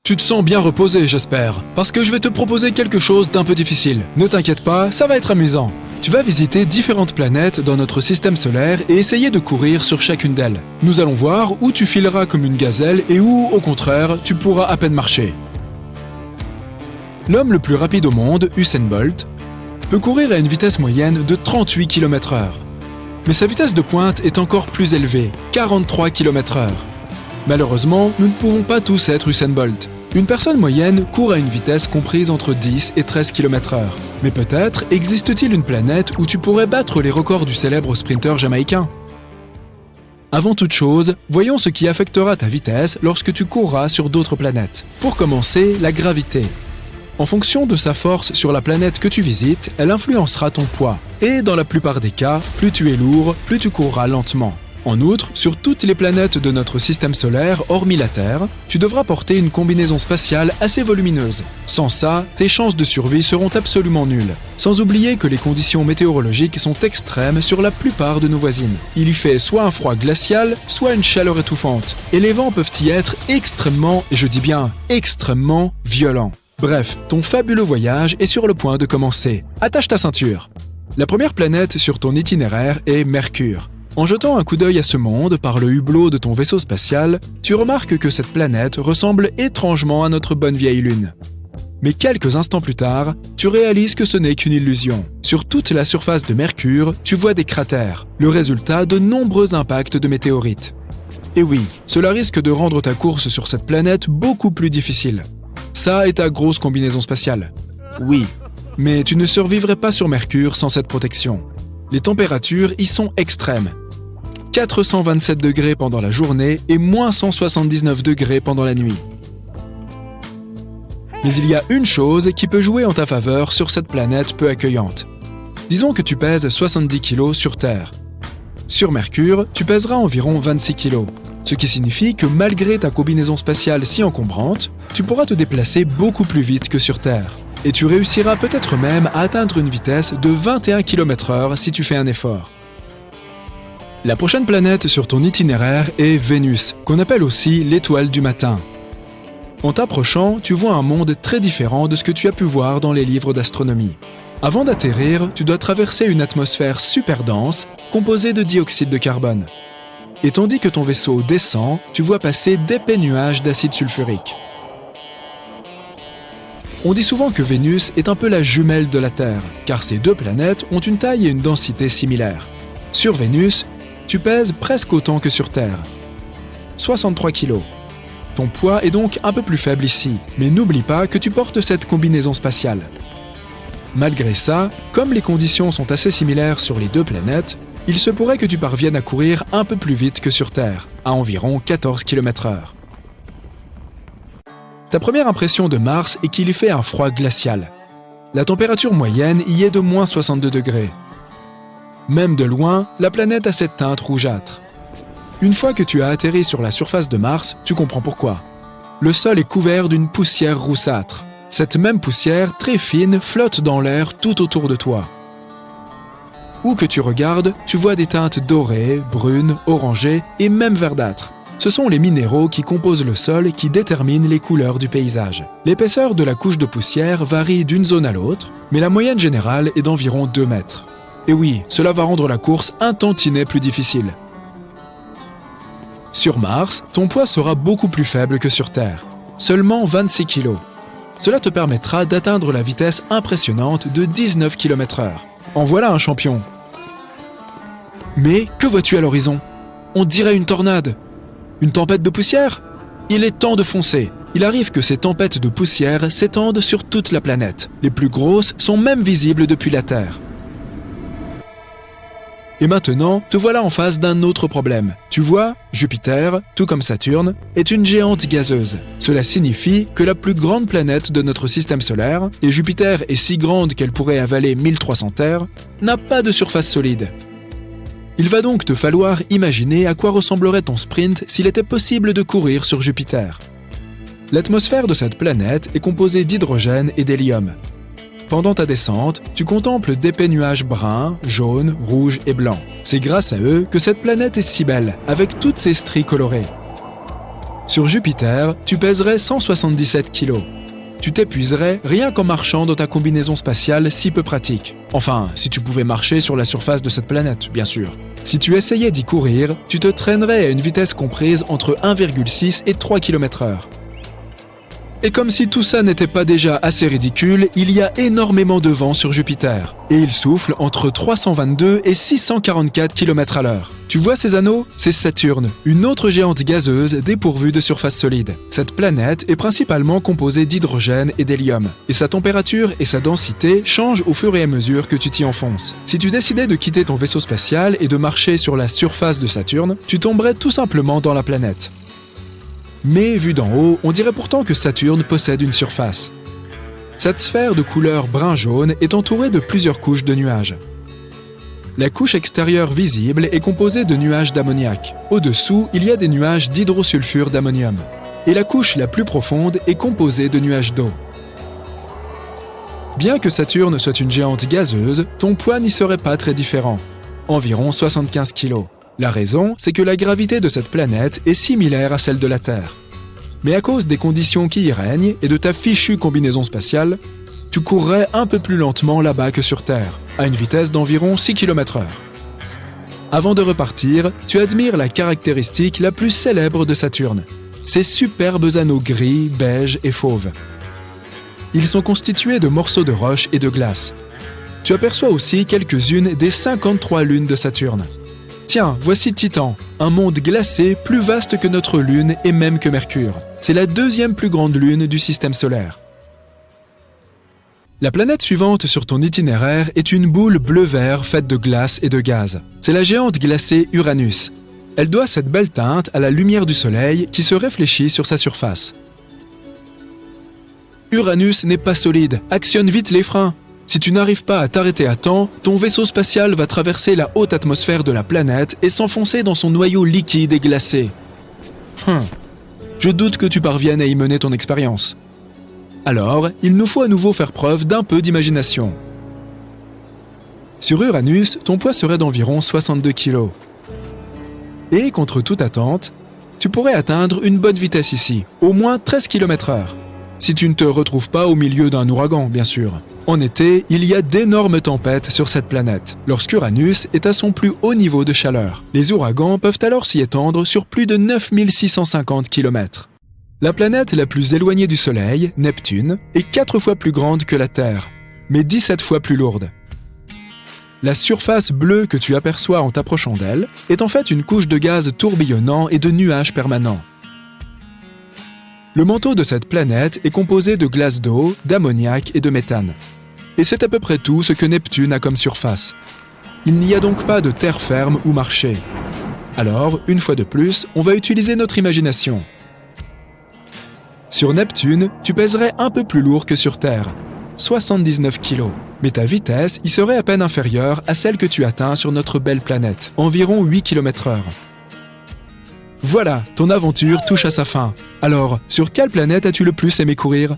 Tu te sens bien reposé, j'espère, parce que je vais te proposer quelque chose d'un peu difficile. Ne t'inquiète pas, ça va être amusant. Tu vas visiter différentes planètes dans notre système solaire et essayer de courir sur chacune d'elles. Nous allons voir où tu fileras comme une gazelle et où, au contraire, tu pourras à peine marcher. L'homme le plus rapide au monde, Usain Bolt, peut courir à une vitesse moyenne de 38 km/h. Mais sa vitesse de pointe est encore plus élevée, 43 km/h. Malheureusement, nous ne pouvons pas tous être Usain Bolt. Une personne moyenne court à une vitesse comprise entre 10 et 13 km/h. Mais peut-être existe-t-il une planète où tu pourrais battre les records du célèbre sprinter jamaïcain. Avant toute chose, voyons ce qui affectera ta vitesse lorsque tu courras sur d'autres planètes. Pour commencer, la gravité. En fonction de sa force sur la planète que tu visites, elle influencera ton poids. Et dans la plupart des cas, plus tu es lourd, plus tu courras lentement. En outre, sur toutes les planètes de notre système solaire, hormis la Terre, tu devras porter une combinaison spatiale assez volumineuse. Sans ça, tes chances de survie seront absolument nulles. Sans oublier que les conditions météorologiques sont extrêmes sur la plupart de nos voisines. Il y fait soit un froid glacial, soit une chaleur étouffante. Et les vents peuvent y être extrêmement, et je dis bien extrêmement, violents. Bref, ton fabuleux voyage est sur le point de commencer. Attache ta ceinture. La première planète sur ton itinéraire est Mercure. En jetant un coup d'œil à ce monde par le hublot de ton vaisseau spatial, tu remarques que cette planète ressemble étrangement à notre bonne vieille Lune. Mais quelques instants plus tard, tu réalises que ce n'est qu'une illusion. Sur toute la surface de Mercure, tu vois des cratères, le résultat de nombreux impacts de météorites. Et oui, cela risque de rendre ta course sur cette planète beaucoup plus difficile. Ça est ta grosse combinaison spatiale. Oui, mais tu ne survivrais pas sur Mercure sans cette protection. Les températures y sont extrêmes. 427 degrés pendant la journée et moins 179 degrés pendant la nuit. Mais il y a une chose qui peut jouer en ta faveur sur cette planète peu accueillante. Disons que tu pèses 70 kg sur Terre. Sur Mercure, tu pèseras environ 26 kg. Ce qui signifie que malgré ta combinaison spatiale si encombrante, tu pourras te déplacer beaucoup plus vite que sur Terre. Et tu réussiras peut-être même à atteindre une vitesse de 21 km/h si tu fais un effort. La prochaine planète sur ton itinéraire est Vénus, qu'on appelle aussi l'étoile du matin. En t'approchant, tu vois un monde très différent de ce que tu as pu voir dans les livres d'astronomie. Avant d'atterrir, tu dois traverser une atmosphère super dense, composée de dioxyde de carbone. Et tandis que ton vaisseau descend, tu vois passer d'épais nuages d'acide sulfurique. On dit souvent que Vénus est un peu la jumelle de la Terre, car ces deux planètes ont une taille et une densité similaires. Sur Vénus, tu pèses presque autant que sur Terre. 63 kg. Ton poids est donc un peu plus faible ici, mais n'oublie pas que tu portes cette combinaison spatiale. Malgré ça, comme les conditions sont assez similaires sur les deux planètes, il se pourrait que tu parviennes à courir un peu plus vite que sur Terre, à environ 14 km/h. Ta première impression de Mars est qu'il y fait un froid glacial. La température moyenne y est de moins 62 degrés. Même de loin, la planète a cette teinte rougeâtre. Une fois que tu as atterri sur la surface de Mars, tu comprends pourquoi. Le sol est couvert d'une poussière roussâtre. Cette même poussière, très fine, flotte dans l'air tout autour de toi. Où que tu regardes, tu vois des teintes dorées, brunes, orangées et même verdâtres. Ce sont les minéraux qui composent le sol qui déterminent les couleurs du paysage. L'épaisseur de la couche de poussière varie d'une zone à l'autre, mais la moyenne générale est d'environ 2 mètres. Et oui, cela va rendre la course un tantinet plus difficile. Sur Mars, ton poids sera beaucoup plus faible que sur Terre, seulement 26 kg. Cela te permettra d'atteindre la vitesse impressionnante de 19 km/h. En voilà un champion. Mais que vois-tu à l'horizon? On dirait une tornade. Une tempête de poussière? Il est temps de foncer. Il arrive que ces tempêtes de poussière s'étendent sur toute la planète. Les plus grosses sont même visibles depuis la Terre. Et maintenant, te voilà en face d'un autre problème. Tu vois, Jupiter, tout comme Saturne, est une géante gazeuse. Cela signifie que la plus grande planète de notre système solaire, et Jupiter est si grande qu'elle pourrait avaler 1300 Terres, n'a pas de surface solide. Il va donc te falloir imaginer à quoi ressemblerait ton sprint s'il était possible de courir sur Jupiter. L'atmosphère de cette planète est composée d'hydrogène et d'hélium. Pendant ta descente, tu contemples d'épais nuages bruns, jaunes, rouges et blancs. C'est grâce à eux que cette planète est si belle, avec toutes ses stries colorées. Sur Jupiter, tu pèserais 177 kg. Tu t'épuiserais rien qu'en marchant dans ta combinaison spatiale si peu pratique. Enfin, si tu pouvais marcher sur la surface de cette planète, bien sûr. Si tu essayais d'y courir, tu te traînerais à une vitesse comprise entre 1,6 et 3 km/h. Et comme si tout ça n'était pas déjà assez ridicule, il y a énormément de vent sur Jupiter. Et il souffle entre 322 et 644 km/h. Tu vois ces anneaux? C'est Saturne, une autre géante gazeuse dépourvue de surface solide. Cette planète est principalement composée d'hydrogène et d'hélium. Et sa température et sa densité changent au fur et à mesure que tu t'y enfonces. Si tu décidais de quitter ton vaisseau spatial et de marcher sur la surface de Saturne, tu tomberais tout simplement dans la planète. Mais vu d'en haut, on dirait pourtant que Saturne possède une surface. Cette sphère de couleur brun-jaune est entourée de plusieurs couches de nuages. La couche extérieure visible est composée de nuages d'ammoniac. Au-dessous, il y a des nuages d'hydrosulfure d'ammonium. Et la couche la plus profonde est composée de nuages d'eau. Bien que Saturne soit une géante gazeuse, ton poids n'y serait pas très différent, environ 75 kg. La raison, c'est que la gravité de cette planète est similaire à celle de la Terre. Mais à cause des conditions qui y règnent et de ta fichue combinaison spatiale, tu courrais un peu plus lentement là-bas que sur Terre, à une vitesse d'environ 6 km/h. Avant de repartir, tu admires la caractéristique la plus célèbre de Saturne, ses superbes anneaux gris, beige et fauve. Ils sont constitués de morceaux de roche et de glace. Tu aperçois aussi quelques-unes des 53 lunes de Saturne. Tiens, voici Titan, un monde glacé plus vaste que notre Lune et même que Mercure. C'est la deuxième plus grande lune du système solaire. La planète suivante sur ton itinéraire est une boule bleu-vert faite de glace et de gaz. C'est la géante glacée Uranus. Elle doit cette belle teinte à la lumière du Soleil qui se réfléchit sur sa surface. Uranus n'est pas solide, actionne vite les freins. Si tu n'arrives pas à t'arrêter à temps, ton vaisseau spatial va traverser la haute atmosphère de la planète et s'enfoncer dans son noyau liquide et glacé. Je doute que tu parviennes à y mener ton expérience. Alors, il nous faut à nouveau faire preuve d'un peu d'imagination. Sur Uranus, ton poids serait d'environ 62 kg. Et, contre toute attente, tu pourrais atteindre une bonne vitesse ici, au moins 13 km/h. Si tu ne te retrouves pas au milieu d'un ouragan, bien sûr. En été, il y a d'énormes tempêtes sur cette planète, lorsqu'Uranus est à son plus haut niveau de chaleur. Les ouragans peuvent alors s'y étendre sur plus de 9650 km. La planète la plus éloignée du Soleil, Neptune, est 4 fois plus grande que la Terre, mais 17 fois plus lourde. La surface bleue que tu aperçois en t'approchant d'elle est en fait une couche de gaz tourbillonnant et de nuages permanents. Le manteau de cette planète est composé de glace d'eau, d'ammoniac et de méthane. Et c'est à peu près tout ce que Neptune a comme surface. Il n'y a donc pas de terre ferme ou marché. Alors, une fois de plus, on va utiliser notre imagination. Sur Neptune, tu pèserais un peu plus lourd que sur Terre, 79 kg. Mais ta vitesse y serait à peine inférieure à celle que tu atteins sur notre belle planète, environ 8 km/h. Voilà, ton aventure touche à sa fin. Alors, sur quelle planète as-tu le plus aimé courir?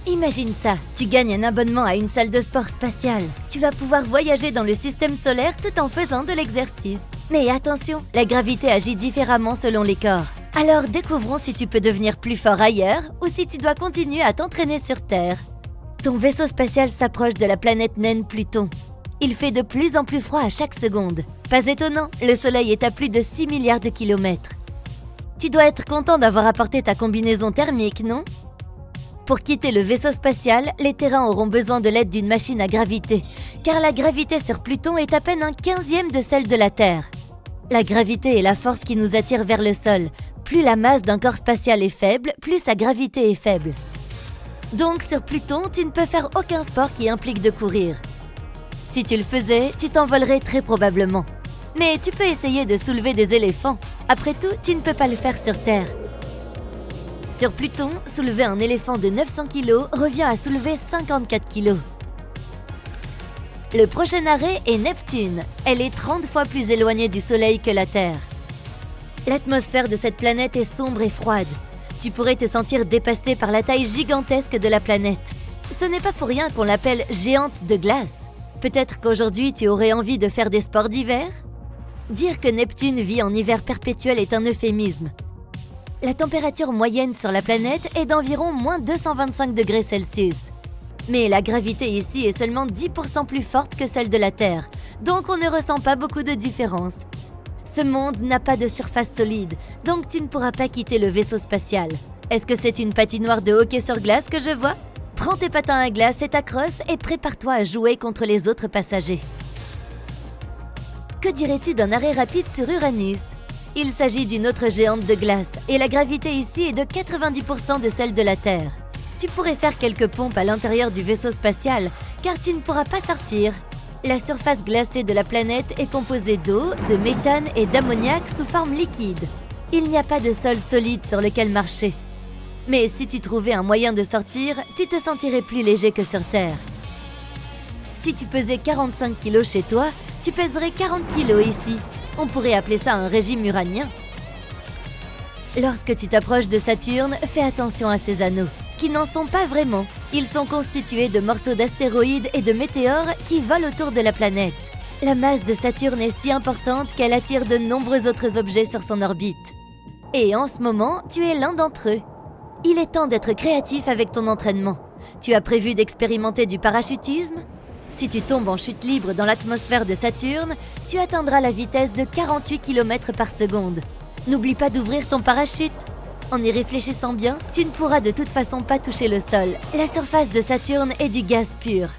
Imagine ça, tu gagnes un abonnement à une salle de sport spatiale. Tu vas pouvoir voyager dans le système solaire tout en faisant de l'exercice. Mais attention, la gravité agit différemment selon les corps. Alors découvrons si tu peux devenir plus fort ailleurs ou si tu dois continuer à t'entraîner sur Terre. Ton vaisseau spatial s'approche de la planète naine Pluton. Il fait de plus en plus froid à chaque seconde. Pas étonnant, le Soleil est à plus de 6 milliards de kilomètres. Tu dois être content d'avoir apporté ta combinaison thermique, non? Pour quitter le vaisseau spatial, les terrains auront besoin de l'aide d'une machine à gravité, car la gravité sur Pluton est à peine un 15e de celle de la Terre. La gravité est la force qui nous attire vers le sol. Plus la masse d'un corps spatial est faible, plus sa gravité est faible. Donc sur Pluton, tu ne peux faire aucun sport qui implique de courir. Si tu le faisais, tu t'envolerais très probablement. Mais tu peux essayer de soulever des éléphants. Après tout, tu ne peux pas le faire sur Terre. Sur Pluton, soulever un éléphant de 900 kg revient à soulever 54 kg. Le prochain arrêt est Neptune. Elle est 30 fois plus éloignée du Soleil que la Terre. L'atmosphère de cette planète est sombre et froide. Tu pourrais te sentir dépassé par la taille gigantesque de la planète. Ce n'est pas pour rien qu'on l'appelle géante de glace. Peut-être qu'aujourd'hui tu aurais envie de faire des sports d'hiver? Dire que Neptune vit en hiver perpétuel est un euphémisme. La température moyenne sur la planète est d'environ moins 225 degrés Celsius. Mais la gravité ici est seulement 10% plus forte que celle de la Terre, donc on ne ressent pas beaucoup de différence. Ce monde n'a pas de surface solide, donc tu ne pourras pas quitter le vaisseau spatial. Est-ce que c'est une patinoire de hockey sur glace que je vois? Prends tes patins à glace et ta crosse et prépare-toi à jouer contre les autres passagers. Que dirais-tu d'un arrêt rapide sur Uranus? Il s'agit d'une autre géante de glace et la gravité ici est de 90% de celle de la Terre. Tu pourrais faire quelques pompes à l'intérieur du vaisseau spatial car tu ne pourras pas sortir. La surface glacée de la planète est composée d'eau, de méthane et d'ammoniac sous forme liquide. Il n'y a pas de sol solide sur lequel marcher. Mais si tu trouvais un moyen de sortir, tu te sentirais plus léger que sur Terre. Si tu pesais 45 kg chez toi, tu pèserais 40 kg ici. On pourrait appeler ça un régime uranien. Lorsque tu t'approches de Saturne, fais attention à ses anneaux, qui n'en sont pas vraiment. Ils sont constitués de morceaux d'astéroïdes et de météores qui volent autour de la planète. La masse de Saturne est si importante qu'elle attire de nombreux autres objets sur son orbite. Et en ce moment, tu es l'un d'entre eux. Il est temps d'être créatif avec ton entraînement. Tu as prévu d'expérimenter du parachutisme? Si tu tombes en chute libre dans l'atmosphère de Saturne, tu atteindras la vitesse de 48 km par seconde. N'oublie pas d'ouvrir ton parachute. En y réfléchissant bien, tu ne pourras de toute façon pas toucher le sol. La surface de Saturne est du gaz pur.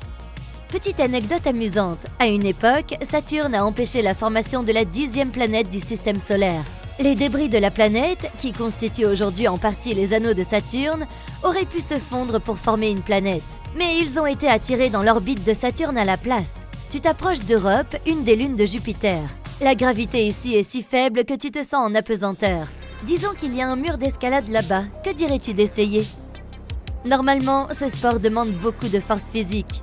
Petite anecdote amusante, à une époque, Saturne a empêché la formation de la 10e planète du système solaire. Les débris de la planète, qui constituent aujourd'hui en partie les anneaux de Saturne, auraient pu se fondre pour former une planète. Mais ils ont été attirés dans l'orbite de Saturne à la place. Tu t'approches d'Europe, une des lunes de Jupiter. La gravité ici est si faible que tu te sens en apesanteur. Disons qu'il y a un mur d'escalade là-bas, que dirais-tu d'essayer? Normalement, ce sport demande beaucoup de force physique.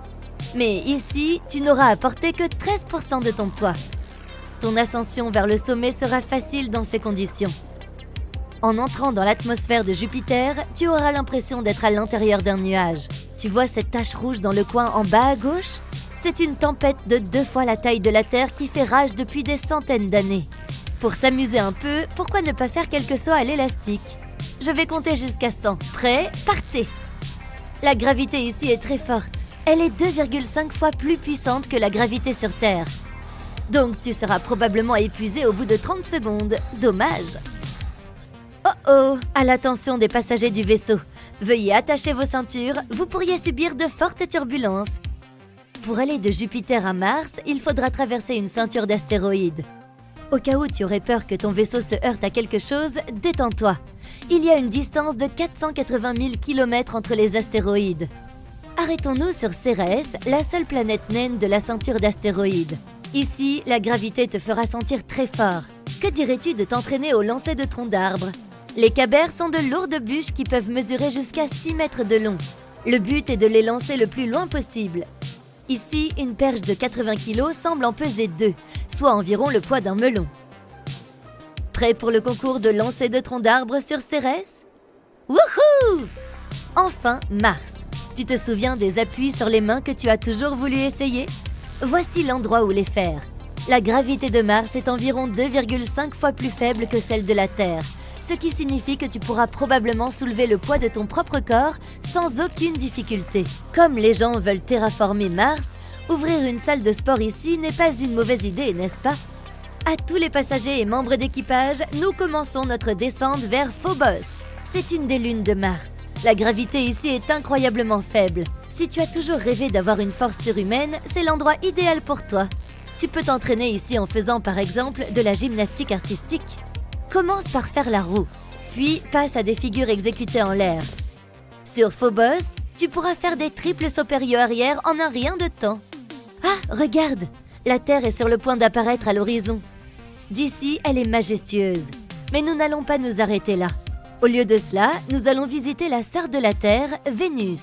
Mais ici, tu n'auras à porter que 13% de ton poids. Ton ascension vers le sommet sera facile dans ces conditions. En entrant dans l'atmosphère de Jupiter, tu auras l'impression d'être à l'intérieur d'un nuage. Tu vois cette tache rouge dans le coin en bas à gauche? C'est une tempête de 2 fois la taille de la Terre qui fait rage depuis des centaines d'années. Pour s'amuser un peu, pourquoi ne pas faire quelques sauts à l'élastique? Je vais compter jusqu'à 100. Prêt? Partez! La gravité ici est très forte. Elle est 2,5 fois plus puissante que la gravité sur Terre. Donc tu seras probablement épuisé au bout de 30 secondes. Dommage! Oh oh! À l'attention des passagers du vaisseau. Veuillez attacher vos ceintures, vous pourriez subir de fortes turbulences. Pour aller de Jupiter à Mars, il faudra traverser une ceinture d'astéroïdes. Au cas où tu aurais peur que ton vaisseau se heurte à quelque chose, détends-toi. Il y a une distance de 480 000 km entre les astéroïdes. Arrêtons-nous sur Cérès, la seule planète naine de la ceinture d'astéroïdes. Ici, la gravité te fera sentir très fort. Que dirais-tu de t'entraîner au lancer de troncs d'arbres? Les cabers sont de lourdes bûches qui peuvent mesurer jusqu'à 6 mètres de long. Le but est de les lancer le plus loin possible. Ici, une perche de 80 kg semble en peser 2, soit environ le poids d'un melon. Prêt pour le concours de lancer de troncs d'arbres sur Cérès? Wouhou! Enfin, Mars. Tu te souviens des appuis sur les mains que tu as toujours voulu essayer? Voici l'endroit où les faire. La gravité de Mars est environ 2,5 fois plus faible que celle de la Terre, ce qui signifie que tu pourras probablement soulever le poids de ton propre corps sans aucune difficulté. Comme les gens veulent terraformer Mars, ouvrir une salle de sport ici n'est pas une mauvaise idée, n'est-ce pas? À tous les passagers et membres d'équipage, nous commençons notre descente vers Phobos. C'est une des lunes de Mars. La gravité ici est incroyablement faible. Si tu as toujours rêvé d'avoir une force surhumaine, c'est l'endroit idéal pour toi. Tu peux t'entraîner ici en faisant par exemple de la gymnastique artistique. Commence par faire la roue, puis passe à des figures exécutées en l'air. Sur Phobos, tu pourras faire des triples sauts périaux-arrière en un rien de temps. Ah, regarde! La Terre est sur le point d'apparaître à l'horizon. D'ici, elle est majestueuse. Mais nous n'allons pas nous arrêter là. Au lieu de cela, nous allons visiter la sœur de la Terre, Vénus.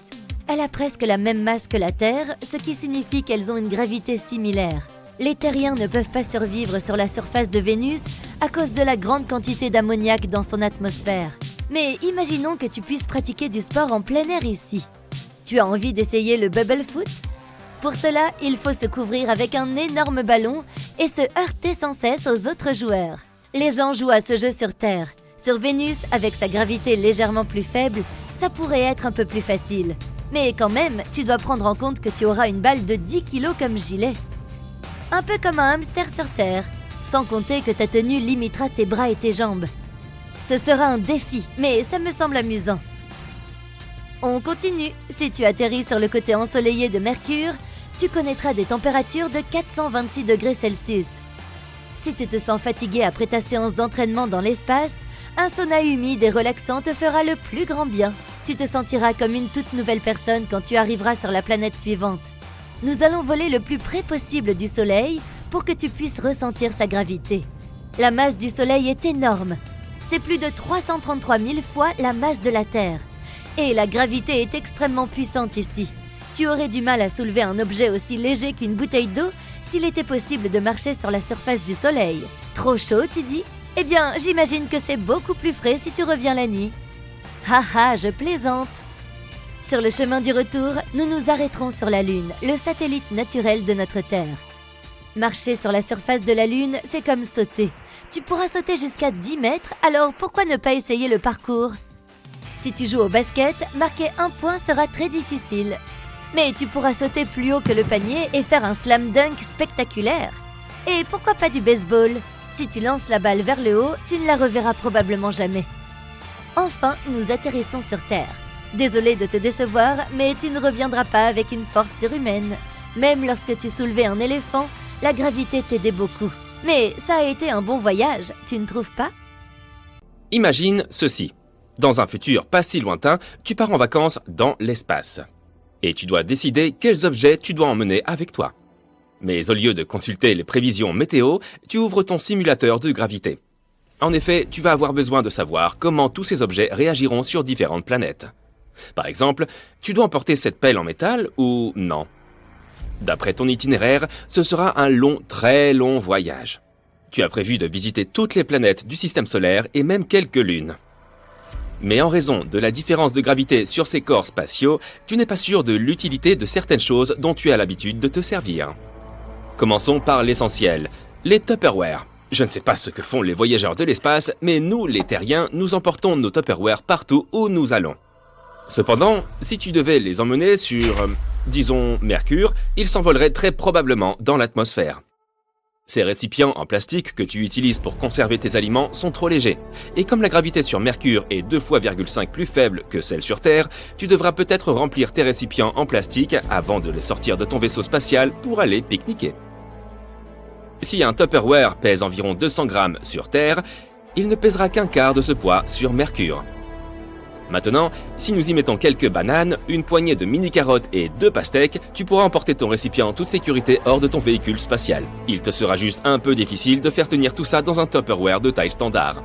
Elle a presque la même masse que la Terre, ce qui signifie qu'elles ont une gravité similaire. Les terriens ne peuvent pas survivre sur la surface de Vénus à cause de la grande quantité d'ammoniac dans son atmosphère. Mais imaginons que tu puisses pratiquer du sport en plein air ici. Tu as envie d'essayer le bubble foot? Pour cela, il faut se couvrir avec un énorme ballon et se heurter sans cesse aux autres joueurs. Les gens jouent à ce jeu sur Terre. Sur Vénus, avec sa gravité légèrement plus faible, ça pourrait être un peu plus facile. Mais quand même, tu dois prendre en compte que tu auras une balle de 10 kilos comme gilet. Un peu comme un hamster sur Terre, sans compter que ta tenue limitera tes bras et tes jambes. Ce sera un défi, mais ça me semble amusant. On continue. Si tu atterris sur le côté ensoleillé de Mercure, tu connaîtras des températures de 426 degrés Celsius. Si tu te sens fatigué après ta séance d'entraînement dans l'espace, un sauna humide et relaxant te fera le plus grand bien. Tu te sentiras comme une toute nouvelle personne quand tu arriveras sur la planète suivante. Nous allons voler le plus près possible du Soleil pour que tu puisses ressentir sa gravité. La masse du Soleil est énorme. C'est plus de 333 000 fois la masse de la Terre. Et la gravité est extrêmement puissante ici. Tu aurais du mal à soulever un objet aussi léger qu'une bouteille d'eau s'il était possible de marcher sur la surface du Soleil. Trop chaud, tu dis ? Eh bien, j'imagine que c'est beaucoup plus frais si tu reviens la nuit. Haha, je plaisante. Sur le chemin du retour, nous nous arrêterons sur la Lune, le satellite naturel de notre Terre. Marcher sur la surface de la Lune, c'est comme sauter. Tu pourras sauter jusqu'à 10 mètres, alors pourquoi ne pas essayer le parcours ? Si tu joues au basket, marquer un point sera très difficile. Mais tu pourras sauter plus haut que le panier et faire un slam dunk spectaculaire. Et pourquoi pas du baseball ? Si tu lances la balle vers le haut, tu ne la reverras probablement jamais. Enfin, nous atterrissons sur Terre. Désolé de te décevoir, mais tu ne reviendras pas avec une force surhumaine. Même lorsque tu soulevais un éléphant, la gravité t'aidait beaucoup. Mais ça a été un bon voyage, tu ne trouves pas ? Imagine ceci. Dans un futur pas si lointain, tu pars en vacances dans l'espace. Et tu dois décider quels objets tu dois emmener avec toi. Mais au lieu de consulter les prévisions météo, tu ouvres ton simulateur de gravité. En effet, tu vas avoir besoin de savoir comment tous ces objets réagiront sur différentes planètes. Par exemple, tu dois emporter cette pelle en métal ou non ? D'après ton itinéraire, ce sera un long, très long voyage. Tu as prévu de visiter toutes les planètes du système solaire et même quelques lunes. Mais en raison de la différence de gravité sur ces corps spatiaux, tu n'es pas sûr de l'utilité de certaines choses dont tu as l'habitude de te servir. Commençons par l'essentiel, les Tupperware. Je ne sais pas ce que font les voyageurs de l'espace, mais nous, les terriens, nous emportons nos Tupperware partout où nous allons. Cependant, si tu devais les emmener sur, disons, Mercure, ils s'envoleraient très probablement dans l'atmosphère. Ces récipients en plastique que tu utilises pour conserver tes aliments sont trop légers. Et comme la gravité sur Mercure est 2,5 fois plus faible que celle sur Terre, tu devras peut-être remplir tes récipients en plastique avant de les sortir de ton vaisseau spatial pour aller pique-niquer. Si un Tupperware pèse environ 200 grammes sur Terre, il ne pèsera qu'un quart de ce poids sur Mercure. Maintenant, si nous y mettons quelques bananes, une poignée de mini-carottes et 2 pastèques, tu pourras emporter ton récipient en toute sécurité hors de ton véhicule spatial. Il te sera juste un peu difficile de faire tenir tout ça dans un Tupperware de taille standard.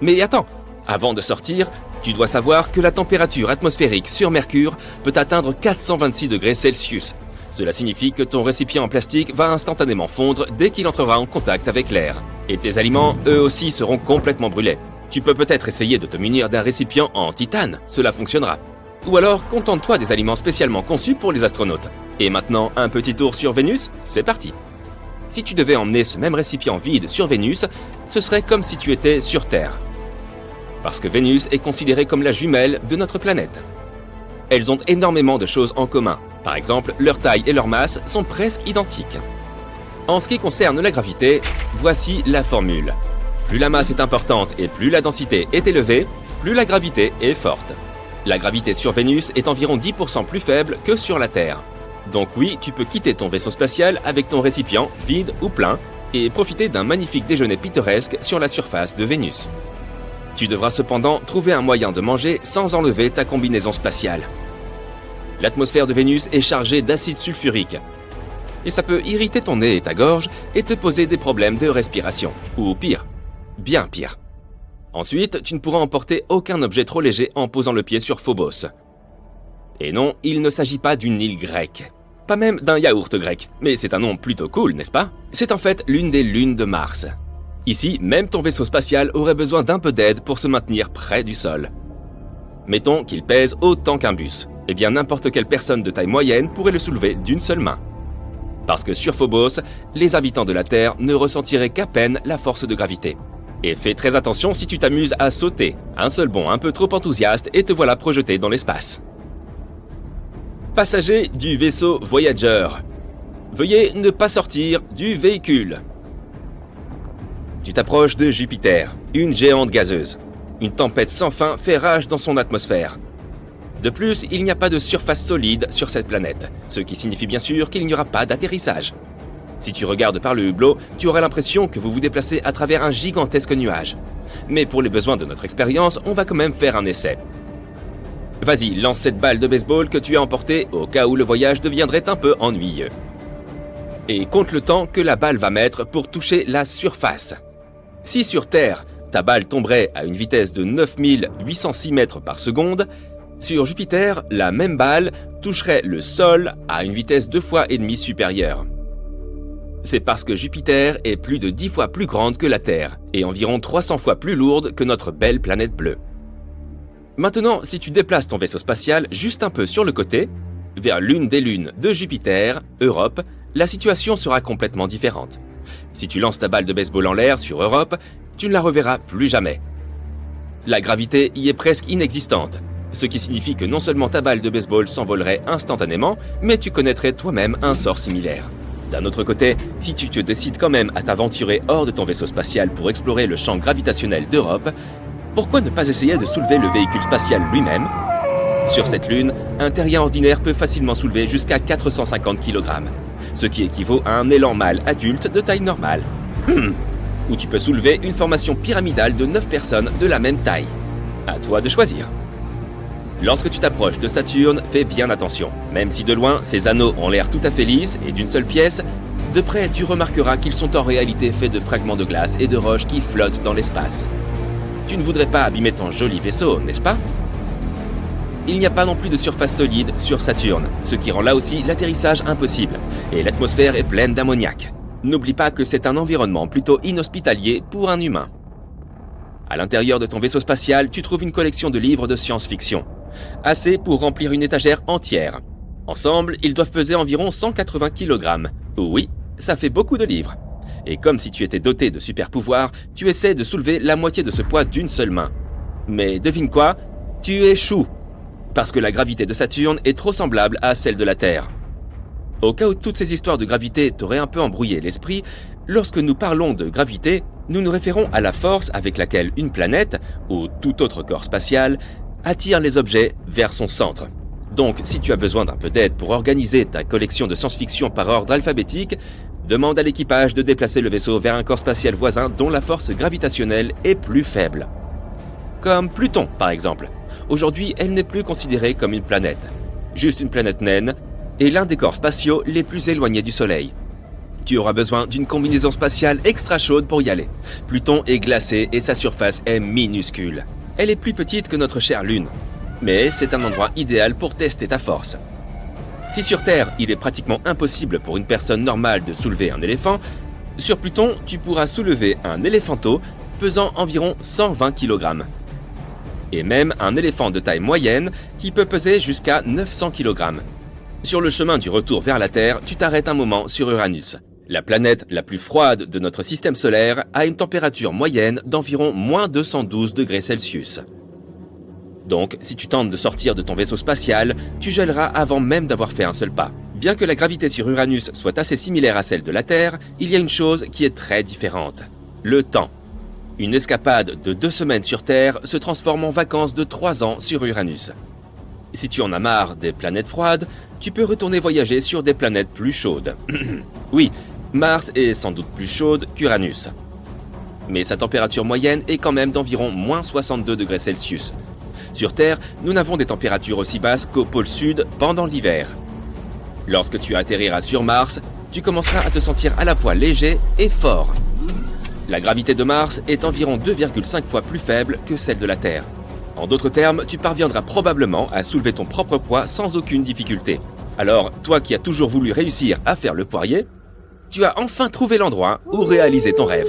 Mais attends, avant de sortir, tu dois savoir que la température atmosphérique sur Mercure peut atteindre 426 degrés Celsius. Cela signifie que ton récipient en plastique va instantanément fondre dès qu'il entrera en contact avec l'air. Et tes aliments, eux aussi, seront complètement brûlés. Tu peux peut-être essayer de te munir d'un récipient en titane, cela fonctionnera. Ou alors, contente-toi des aliments spécialement conçus pour les astronautes. Et maintenant, un petit tour sur Vénus, c'est parti. Si tu devais emmener ce même récipient vide sur Vénus, ce serait comme si tu étais sur Terre. Parce que Vénus est considérée comme la jumelle de notre planète. Elles ont énormément de choses en commun. Par exemple, leur taille et leur masse sont presque identiques. En ce qui concerne la gravité, voici la formule. Plus la masse est importante et plus la densité est élevée, plus la gravité est forte. La gravité sur Vénus est environ 10% plus faible que sur la Terre. Donc oui, tu peux quitter ton vaisseau spatial avec ton récipient, vide ou plein, et profiter d'un magnifique déjeuner pittoresque sur la surface de Vénus. Tu devras cependant trouver un moyen de manger sans enlever ta combinaison spatiale. L'atmosphère de Vénus est chargée d'acide sulfurique. Et ça peut irriter ton nez et ta gorge et te poser des problèmes de respiration. Ou pire, bien pire. Ensuite, tu ne pourras emporter aucun objet trop léger en posant le pied sur Phobos. Et non, il ne s'agit pas d'une île grecque. Pas même d'un yaourt grec, mais c'est un nom plutôt cool, n'est-ce pas ? C'est en fait l'une des lunes de Mars. Ici, même ton vaisseau spatial aurait besoin d'un peu d'aide pour se maintenir près du sol. Mettons qu'il pèse autant qu'un bus. Eh bien, n'importe quelle personne de taille moyenne pourrait le soulever d'une seule main. Parce que sur Phobos, les habitants de la Terre ne ressentiraient qu'à peine la force de gravité. Et fais très attention si tu t'amuses à sauter. Un seul bond un peu trop enthousiaste et te voilà projeté dans l'espace. Passagers du vaisseau Voyager. Veuillez ne pas sortir du véhicule. Tu t'approches de Jupiter, une géante gazeuse. Une tempête sans fin fait rage dans son atmosphère. De plus, il n'y a pas de surface solide sur cette planète, ce qui signifie bien sûr qu'il n'y aura pas d'atterrissage. Si tu regardes par le hublot, tu auras l'impression que vous vous déplacez à travers un gigantesque nuage. Mais pour les besoins de notre expérience, on va quand même faire un essai. Vas-y, lance cette balle de baseball que tu as emportée au cas où le voyage deviendrait un peu ennuyeux. Et compte le temps que la balle va mettre pour toucher la surface. Si sur Terre, ta balle tomberait à une vitesse de 9806 mètres par seconde, sur Jupiter, la même balle toucherait le sol à une vitesse 2 fois et demie supérieure. C'est parce que Jupiter est plus de 10 fois plus grande que la Terre et environ 300 fois plus lourde que notre belle planète bleue. Maintenant, si tu déplaces ton vaisseau spatial juste un peu sur le côté, vers l'une des lunes de Jupiter, Europe, la situation sera complètement différente. Si tu lances ta balle de baseball en l'air sur Europe, tu ne la reverras plus jamais. La gravité y est presque inexistante, ce qui signifie que non seulement ta balle de baseball s'envolerait instantanément, mais tu connaîtrais toi-même un sort similaire. D'un autre côté, si tu te décides quand même à t'aventurer hors de ton vaisseau spatial pour explorer le champ gravitationnel d'Europe, pourquoi ne pas essayer de soulever le véhicule spatial lui-même ? Sur cette lune, un terrien ordinaire peut facilement soulever jusqu'à 450 kg, ce qui équivaut à un élan mâle adulte de taille normale. Ou tu peux soulever une formation pyramidale de 9 personnes de la même taille. À toi de choisir. Lorsque tu t'approches de Saturne, fais bien attention. Même si de loin, ses anneaux ont l'air tout à fait lisses et d'une seule pièce, de près tu remarqueras qu'ils sont en réalité faits de fragments de glace et de roches qui flottent dans l'espace. Tu ne voudrais pas abîmer ton joli vaisseau, n'est-ce pas ? Il n'y a pas non plus de surface solide sur Saturne, ce qui rend là aussi l'atterrissage impossible, et l'atmosphère est pleine d'ammoniac. N'oublie pas que c'est un environnement plutôt inhospitalier pour un humain. À l'intérieur de ton vaisseau spatial, tu trouves une collection de livres de science-fiction. Assez pour remplir une étagère entière. Ensemble, ils doivent peser environ 180 kg. Oui, ça fait beaucoup de livres. Et comme si tu étais doté de super pouvoirs, tu essaies de soulever la moitié de ce poids d'une seule main. Mais devine quoi ? Tu échoues. Parce que la gravité de Saturne est trop semblable à celle de la Terre. Au cas où toutes ces histoires de gravité t'auraient un peu embrouillé l'esprit, lorsque nous parlons de gravité, nous nous référons à la force avec laquelle une planète, ou tout autre corps spatial, attire les objets vers son centre. Donc, si tu as besoin d'un peu d'aide pour organiser ta collection de science-fiction par ordre alphabétique, demande à l'équipage de déplacer le vaisseau vers un corps spatial voisin dont la force gravitationnelle est plus faible. Comme Pluton, par exemple. Aujourd'hui, elle n'est plus considérée comme une planète. Juste une planète naine, et l'un des corps spatiaux les plus éloignés du Soleil. Tu auras besoin d'une combinaison spatiale extra chaude pour y aller. Pluton est glacé et sa surface est minuscule. Elle est plus petite que notre chère Lune. Mais c'est un endroit idéal pour tester ta force. Si sur Terre, il est pratiquement impossible pour une personne normale de soulever un éléphant, sur Pluton, tu pourras soulever un éléphanteau pesant environ 120 kg. Et même un éléphant de taille moyenne qui peut peser jusqu'à 900 kg. Sur le chemin du retour vers la Terre, tu t'arrêtes un moment sur Uranus. La planète la plus froide de notre système solaire a une température moyenne d'environ moins 212 degrés Celsius. Donc, si tu tentes de sortir de ton vaisseau spatial, tu gèleras avant même d'avoir fait un seul pas. Bien que la gravité sur Uranus soit assez similaire à celle de la Terre, il y a une chose qui est très différente. Le temps. Une escapade de 2 semaines sur Terre se transforme en vacances de 3 ans sur Uranus. Si tu en as marre des planètes froides, tu peux retourner voyager sur des planètes plus chaudes. Oui, Mars est sans doute plus chaude qu'Uranus. Mais sa température moyenne est quand même d'environ moins 62 degrés Celsius. Sur Terre, nous n'avons des températures aussi basses qu'au pôle Sud pendant l'hiver. Lorsque tu atterriras sur Mars, tu commenceras à te sentir à la fois léger et fort. La gravité de Mars est environ 2,5 fois plus faible que celle de la Terre. En d'autres termes, tu parviendras probablement à soulever ton propre poids sans aucune difficulté. Alors, toi qui as toujours voulu réussir à faire le poirier, tu as enfin trouvé l'endroit où réaliser ton rêve.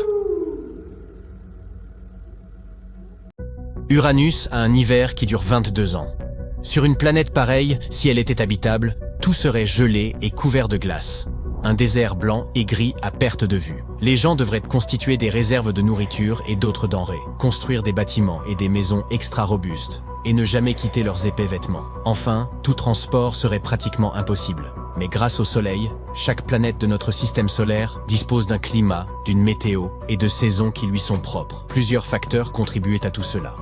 Uranus a un hiver qui dure 22 ans. Sur une planète pareille, si elle était habitable, tout serait gelé et couvert de glace. un désert blanc et gris à perte de vue. Les gens devraient constituer des réserves de nourriture et d'autres denrées, construire des bâtiments et des maisons extra robustes, et ne jamais quitter leurs épais vêtements. Enfin, tout transport serait pratiquement impossible. Mais grâce au Soleil, chaque planète de notre système solaire dispose d'un climat, d'une météo et de saisons qui lui sont propres. Plusieurs facteurs contribuaient à tout cela.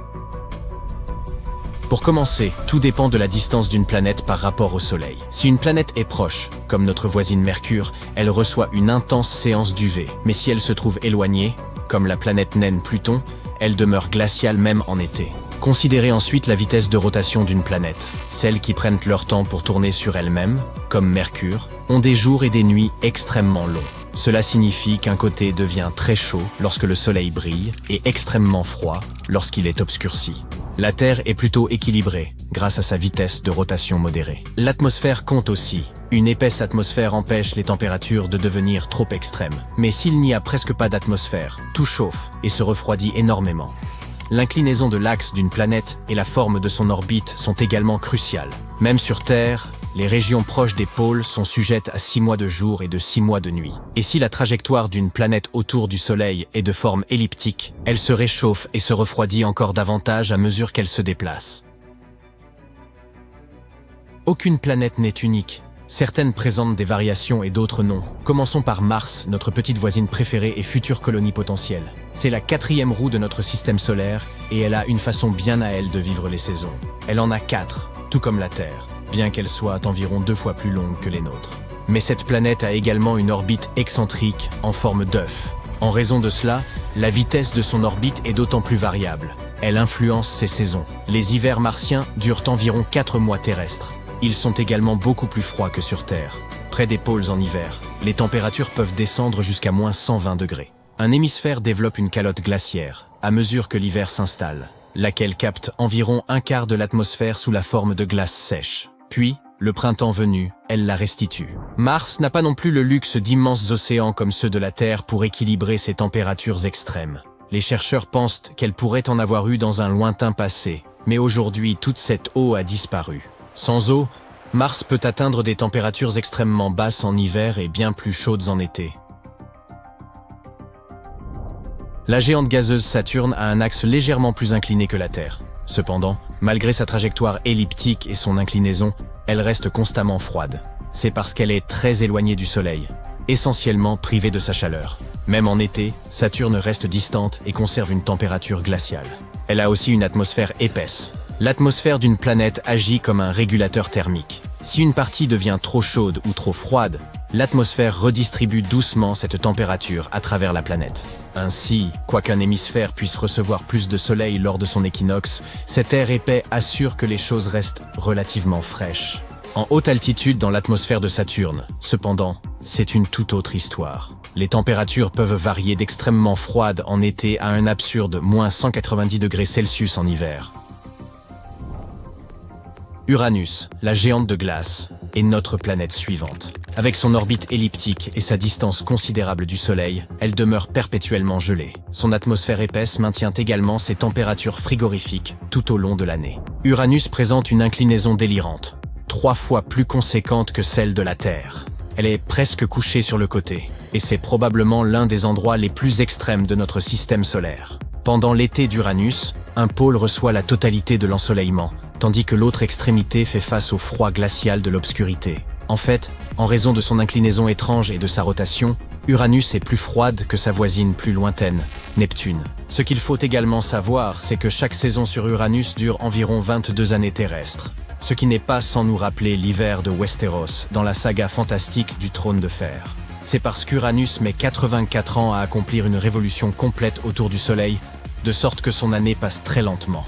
Pour commencer, tout dépend de la distance d'une planète par rapport au Soleil. Si une planète est proche, comme notre voisine Mercure, elle reçoit une intense séance d'UV. Mais si elle se trouve éloignée, comme la planète naine Pluton, elle demeure glaciale même en été. Considérez ensuite la vitesse de rotation d'une planète. Celles qui prennent leur temps pour tourner sur elles-mêmes, comme Mercure, ont des jours et des nuits extrêmement longs. Cela signifie qu'un côté devient très chaud lorsque le soleil brille et extrêmement froid lorsqu'il est obscurci. La Terre est plutôt équilibrée grâce à sa vitesse de rotation modérée. L'atmosphère compte aussi. Une épaisse atmosphère empêche les températures de devenir trop extrêmes. Mais s'il n'y a presque pas d'atmosphère, tout chauffe et se refroidit énormément. L'inclinaison de l'axe d'une planète et la forme de son orbite sont également cruciales. Même sur Terre, les régions proches des pôles sont sujettes à 6 mois de jour et de 6 mois de nuit. Et si la trajectoire d'une planète autour du Soleil est de forme elliptique, elle se réchauffe et se refroidit encore davantage à mesure qu'elle se déplace. Aucune planète n'est unique. Certaines présentent des variations et d'autres non. Commençons par Mars, notre petite voisine préférée et future colonie potentielle. C'est la 4e roue de notre système solaire et elle a une façon bien à elle de vivre les saisons. Elle en a 4, tout comme la Terre, bien qu'elle soit environ 2 fois plus longue que les nôtres. Mais cette planète a également une orbite excentrique en forme d'œuf. En raison de cela, la vitesse de son orbite est d'autant plus variable. Elle influence ses saisons. Les hivers martiens durent environ 4 mois terrestres. Ils sont également beaucoup plus froids que sur Terre. Près des pôles en hiver, les températures peuvent descendre jusqu'à moins 120 degrés. Un hémisphère développe une calotte glaciaire à mesure que l'hiver s'installe, laquelle capte environ un quart de l'atmosphère sous la forme de glace sèche. Puis, le printemps venu, elle la restitue. Mars n'a pas non plus le luxe d'immenses océans comme ceux de la Terre pour équilibrer ses températures extrêmes. Les chercheurs pensent qu'elle pourrait en avoir eu dans un lointain passé, mais aujourd'hui toute cette eau a disparu. Sans eau, Mars peut atteindre des températures extrêmement basses en hiver et bien plus chaudes en été. La géante gazeuse Saturne a un axe légèrement plus incliné que la Terre. Cependant, malgré sa trajectoire elliptique et son inclinaison, elle reste constamment froide. C'est parce qu'elle est très éloignée du Soleil, essentiellement privée de sa chaleur. Même en été, Saturne reste distante et conserve une température glaciale. Elle a aussi une atmosphère épaisse. L'atmosphère d'une planète agit comme un régulateur thermique. Si une partie devient trop chaude ou trop froide, l'atmosphère redistribue doucement cette température à travers la planète. Ainsi, quoiqu'un hémisphère puisse recevoir plus de soleil lors de son équinoxe, cet air épais assure que les choses restent relativement fraîches. En haute altitude dans l'atmosphère de Saturne, cependant, c'est une toute autre histoire. Les températures peuvent varier d'extrêmement froides en été à un absurde moins 190 degrés Celsius en hiver. Uranus, la géante de glace, est notre planète suivante. Avec son orbite elliptique et sa distance considérable du Soleil, elle demeure perpétuellement gelée. Son atmosphère épaisse maintient également ses températures frigorifiques tout au long de l'année. Uranus présente une inclinaison délirante, 3 fois plus conséquente que celle de la Terre. Elle est presque couchée sur le côté, et c'est probablement l'un des endroits les plus extrêmes de notre système solaire. Pendant l'été d'Uranus, un pôle reçoit la totalité de l'ensoleillement, tandis que l'autre extrémité fait face au froid glacial de l'obscurité. En fait, en raison de son inclinaison étrange et de sa rotation, Uranus est plus froide que sa voisine plus lointaine, Neptune. Ce qu'il faut également savoir, c'est que chaque saison sur Uranus dure environ 22 années terrestres. Ce qui n'est pas sans nous rappeler l'hiver de Westeros dans la saga fantastique du Trône de Fer. C'est parce qu'Uranus met 84 ans à accomplir une révolution complète autour du Soleil, de sorte que son année passe très lentement.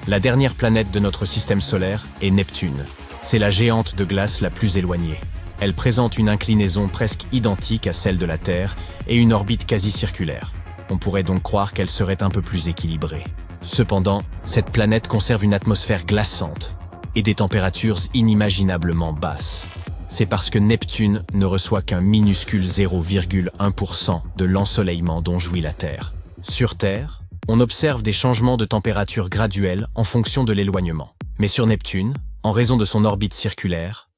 La dernière planète de notre système solaire est Neptune. C'est la géante de glace la plus éloignée. Elle présente une inclinaison presque identique à celle de la Terre et une orbite quasi circulaire. On pourrait donc croire qu'elle serait un peu plus équilibrée. Cependant, cette planète conserve une atmosphère glaçante et des températures inimaginablement basses. C'est parce que Neptune ne reçoit qu'un minuscule 0,1% de l'ensoleillement dont jouit la Terre. Sur Terre, on observe des changements de température graduels en fonction de l'éloignement. Mais sur Neptune, en raison de son orbite circulaire,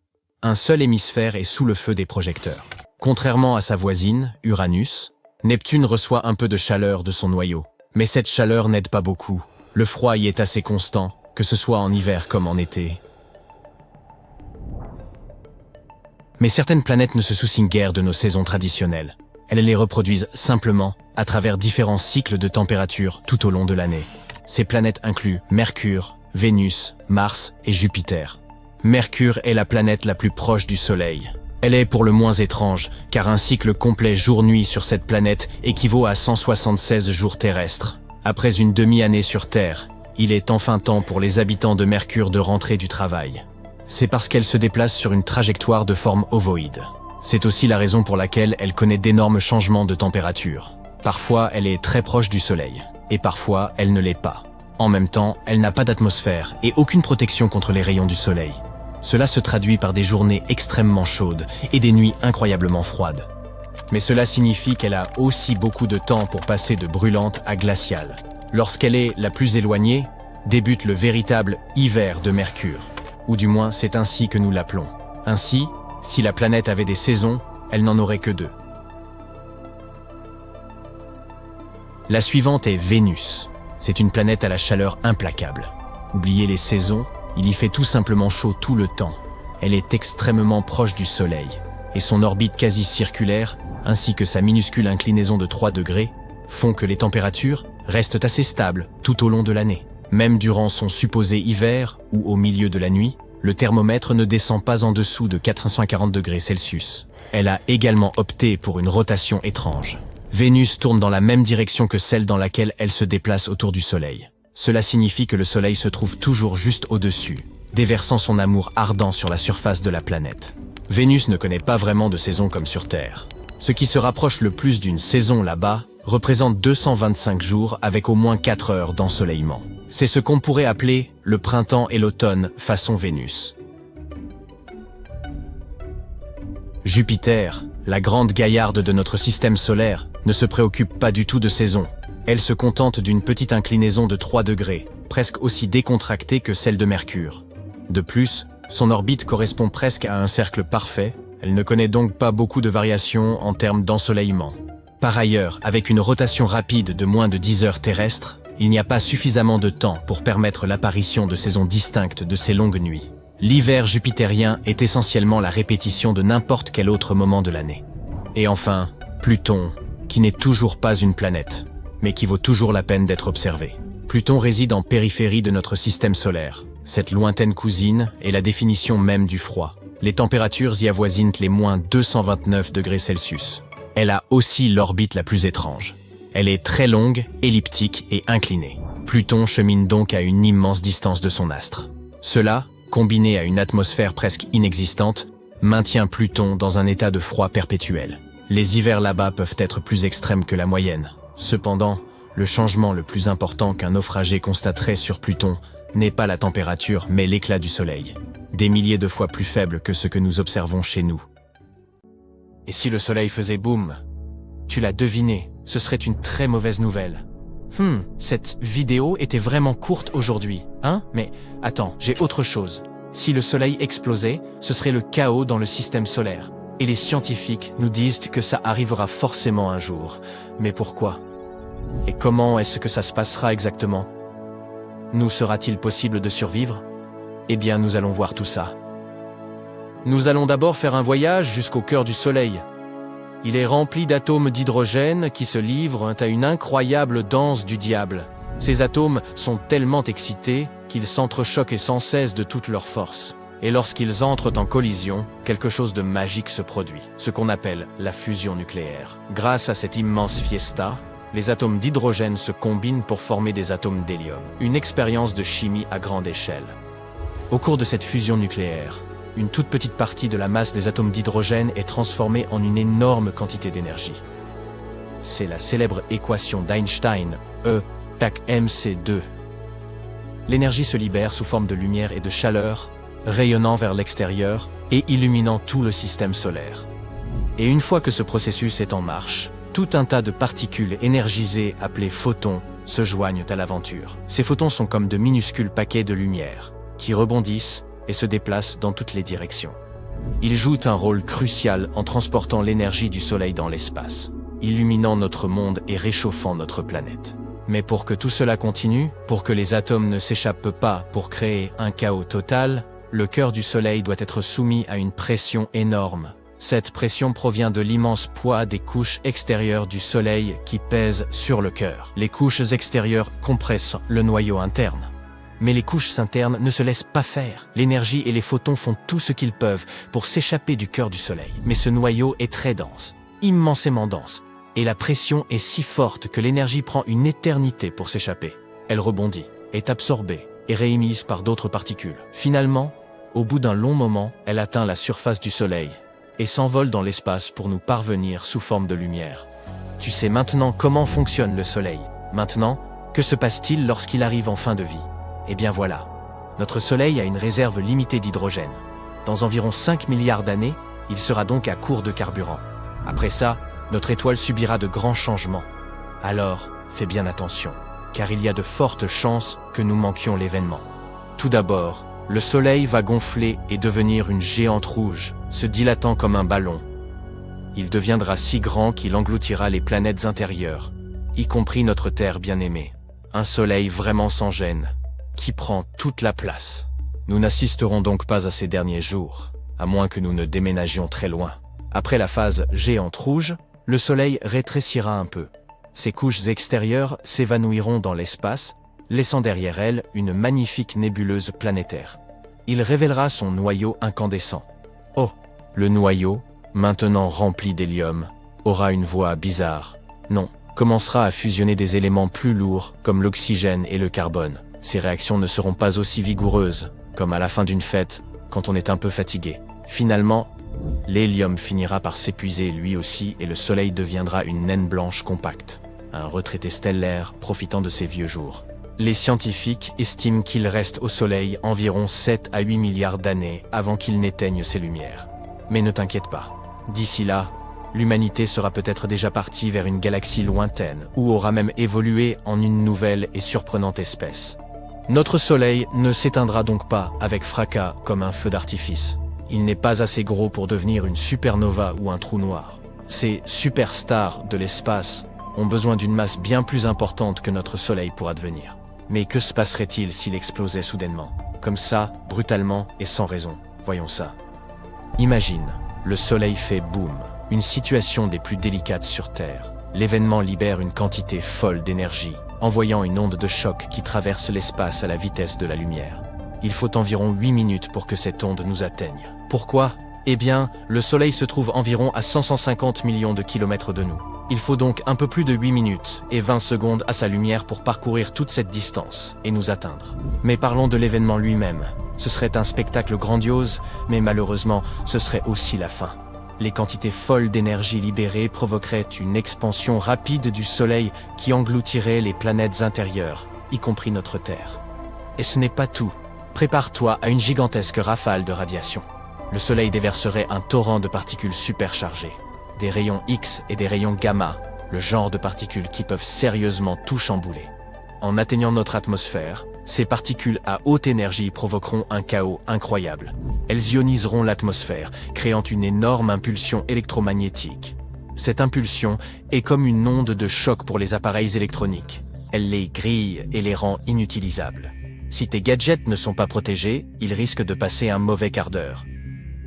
un seul hémisphère est sous le feu des projecteurs. Contrairement à sa voisine, Uranus, Neptune reçoit un peu de chaleur de son noyau. Mais cette chaleur n'aide pas beaucoup. Le froid y est assez constant, que ce soit en hiver comme en été. Mais certaines planètes ne se soucient guère de nos saisons traditionnelles. Elles les reproduisent simplement à travers différents cycles de température tout au long de l'année. Ces planètes incluent Mercure, Vénus, Mars et Jupiter. Mercure est la planète la plus proche du Soleil. Elle est pour le moins étrange, car un cycle complet jour-nuit sur cette planète équivaut à 176 jours terrestres. Après une demi-année sur Terre, il est enfin temps pour les habitants de Mercure de rentrer du travail. C'est parce qu'elle se déplace sur une trajectoire de forme ovoïde. C'est aussi la raison pour laquelle elle connaît d'énormes changements de température. Parfois, elle est très proche du Soleil, et parfois, elle ne l'est pas. En même temps, elle n'a pas d'atmosphère et aucune protection contre les rayons du Soleil. Cela se traduit par des journées extrêmement chaudes et des nuits incroyablement froides. Mais cela signifie qu'elle a aussi beaucoup de temps pour passer de brûlante à glaciale. Lorsqu'elle est la plus éloignée, débute le véritable hiver de Mercure. Ou du moins, c'est ainsi que nous l'appelons. Ainsi, si la planète avait des saisons, elle n'en aurait que 2. La suivante est Vénus. C'est une planète à la chaleur implacable. Oubliez les saisons, il y fait tout simplement chaud tout le temps. Elle est extrêmement proche du Soleil, et son orbite quasi circulaire, ainsi que sa minuscule inclinaison de 3 degrés, font que les températures restent assez stables tout au long de l'année. Même durant son supposé hiver, ou au milieu de la nuit, le thermomètre ne descend pas en dessous de 440 degrés Celsius. Elle a également opté pour une rotation étrange. Vénus tourne dans la même direction que celle dans laquelle elle se déplace autour du Soleil. Cela signifie que le Soleil se trouve toujours juste au-dessus, déversant son amour ardent sur la surface de la planète. Vénus ne connaît pas vraiment de saison comme sur Terre. Ce qui se rapproche le plus d'une saison là-bas représente 225 jours avec au moins 4 heures d'ensoleillement. C'est ce qu'on pourrait appeler le printemps et l'automne façon Vénus. Jupiter, la grande gaillarde de notre système solaire, ne se préoccupe pas du tout de saison. Elle se contente d'une petite inclinaison de 3 degrés, presque aussi décontractée que celle de Mercure. De plus, son orbite correspond presque à un cercle parfait, elle ne connaît donc pas beaucoup de variations en termes d'ensoleillement. Par ailleurs, avec une rotation rapide de moins de 10 heures terrestres, il n'y a pas suffisamment de temps pour permettre l'apparition de saisons distinctes de ces longues nuits. L'hiver jupitérien est essentiellement la répétition de n'importe quel autre moment de l'année. Et enfin, Pluton, qui n'est toujours pas une planète, mais qui vaut toujours la peine d'être observé. Pluton réside en périphérie de notre système solaire. Cette lointaine cousine est la définition même du froid. Les températures y avoisinent les moins 229 degrés Celsius. Elle a aussi l'orbite la plus étrange. Elle est très longue, elliptique et inclinée. Pluton chemine donc à une immense distance de son astre. Cela, combiné à une atmosphère presque inexistante, maintient Pluton dans un état de froid perpétuel. Les hivers là-bas peuvent être plus extrêmes que la moyenne. Cependant, le changement le plus important qu'un naufragé constaterait sur Pluton n'est pas la température mais l'éclat du soleil. Des milliers de fois plus faible que ce que nous observons chez nous. Et si le soleil faisait boum? Tu l'as deviné, ce serait une très mauvaise nouvelle. Cette vidéo était vraiment courte aujourd'hui, hein? Mais attends, j'ai autre chose. Si le soleil explosait, ce serait le chaos dans le système solaire. Et les scientifiques nous disent que ça arrivera forcément un jour. Mais pourquoi? Et comment est-ce que ça se passera exactement? Nous sera-t-il possible de survivre? Eh bien, nous allons voir tout ça. Nous allons d'abord faire un voyage jusqu'au cœur du Soleil. Il est rempli d'atomes d'hydrogène qui se livrent à une incroyable danse du diable. Ces atomes sont tellement excités qu'ils s'entrechoquent sans cesse de toute leur force. Et lorsqu'ils entrent en collision, quelque chose de magique se produit, ce qu'on appelle la fusion nucléaire. Grâce à cette immense fiesta, les atomes d'hydrogène se combinent pour former des atomes d'hélium. Une expérience de chimie à grande échelle. Au cours de cette fusion nucléaire, une toute petite partie de la masse des atomes d'hydrogène est transformée en une énorme quantité d'énergie. C'est la célèbre équation d'Einstein, E = mc2. L'énergie se libère sous forme de lumière et de chaleur, rayonnant vers l'extérieur et illuminant tout le système solaire. Et une fois que ce processus est en marche, tout un tas de particules énergisées appelées photons se joignent à l'aventure. Ces photons sont comme de minuscules paquets de lumière, qui rebondissent et se déplacent dans toutes les directions. Il joue un rôle crucial en transportant l'énergie du Soleil dans l'espace, illuminant notre monde et réchauffant notre planète. Mais pour que tout cela continue, pour que les atomes ne s'échappent pas pour créer un chaos total, le cœur du Soleil doit être soumis à une pression énorme. Cette pression provient de l'immense poids des couches extérieures du Soleil qui pèsent sur le cœur. Les couches extérieures compressent le noyau interne. Mais les couches internes ne se laissent pas faire. L'énergie et les photons font tout ce qu'ils peuvent pour s'échapper du cœur du Soleil. Mais ce noyau est très dense, immensément dense. Et la pression est si forte que l'énergie prend une éternité pour s'échapper. Elle rebondit, est absorbée et réémise par d'autres particules. Finalement, au bout d'un long moment, elle atteint la surface du Soleil et s'envole dans l'espace pour nous parvenir sous forme de lumière. Tu sais maintenant comment fonctionne le Soleil. Maintenant, que se passe-t-il lorsqu'il arrive en fin de vie? Eh bien voilà, notre Soleil a une réserve limitée d'hydrogène. Dans environ 5 milliards d'années, il sera donc à court de carburant. Après ça, notre étoile subira de grands changements. Alors, fais bien attention, car il y a de fortes chances que nous manquions l'événement. Tout d'abord, le Soleil va gonfler et devenir une géante rouge, se dilatant comme un ballon. Il deviendra si grand qu'il engloutira les planètes intérieures, y compris notre Terre bien-aimée. Un Soleil vraiment sans gêne, qui prend toute la place. Nous n'assisterons donc pas à ces derniers jours, à moins que nous ne déménagions très loin. Après la phase géante rouge, le Soleil rétrécira un peu. Ses couches extérieures s'évanouiront dans l'espace, laissant derrière elles une magnifique nébuleuse planétaire. Il révélera son noyau incandescent. Oh, le noyau, maintenant rempli d'hélium, aura une voix bizarre. Non, commencera à fusionner des éléments plus lourds comme l'oxygène et le carbone. Ces réactions ne seront pas aussi vigoureuses, comme à la fin d'une fête, quand on est un peu fatigué. Finalement, l'hélium finira par s'épuiser lui aussi et le Soleil deviendra une naine blanche compacte, un retraité stellaire profitant de ses vieux jours. Les scientifiques estiment qu'il reste au Soleil environ 7 à 8 milliards d'années avant qu'il n'éteigne ses lumières. Mais ne t'inquiète pas, d'ici là, l'humanité sera peut-être déjà partie vers une galaxie lointaine ou aura même évolué en une nouvelle et surprenante espèce. Notre Soleil ne s'éteindra donc pas avec fracas comme un feu d'artifice. Il n'est pas assez gros pour devenir une supernova ou un trou noir. Ces superstars de l'espace ont besoin d'une masse bien plus importante que notre Soleil pour advenir. Mais que se passerait-il s'il explosait soudainement? Comme ça, brutalement et sans raison. Voyons ça. Imagine, le Soleil fait boum. Une situation des plus délicates sur Terre. L'événement libère une quantité folle d'énergie, envoyant une onde de choc qui traverse l'espace à la vitesse de la lumière. Il faut environ 8 minutes pour que cette onde nous atteigne. Pourquoi? Eh bien, le Soleil se trouve environ à 150 millions de kilomètres de nous. Il faut donc un peu plus de 8 minutes et 20 secondes à sa lumière pour parcourir toute cette distance et nous atteindre. Mais parlons de l'événement lui-même. Ce serait un spectacle grandiose, mais malheureusement, ce serait aussi la fin. Les quantités folles d'énergie libérées provoqueraient une expansion rapide du Soleil qui engloutirait les planètes intérieures, y compris notre Terre. Et ce n'est pas tout. Prépare-toi à une gigantesque rafale de radiation. Le Soleil déverserait un torrent de particules superchargées, des rayons X et des rayons gamma, le genre de particules qui peuvent sérieusement tout chambouler. En atteignant notre atmosphère, ces particules à haute énergie provoqueront un chaos incroyable. Elles ioniseront l'atmosphère, créant une énorme impulsion électromagnétique. Cette impulsion est comme une onde de choc pour les appareils électroniques. Elle les grille et les rend inutilisables. Si tes gadgets ne sont pas protégés, ils risquent de passer un mauvais quart d'heure.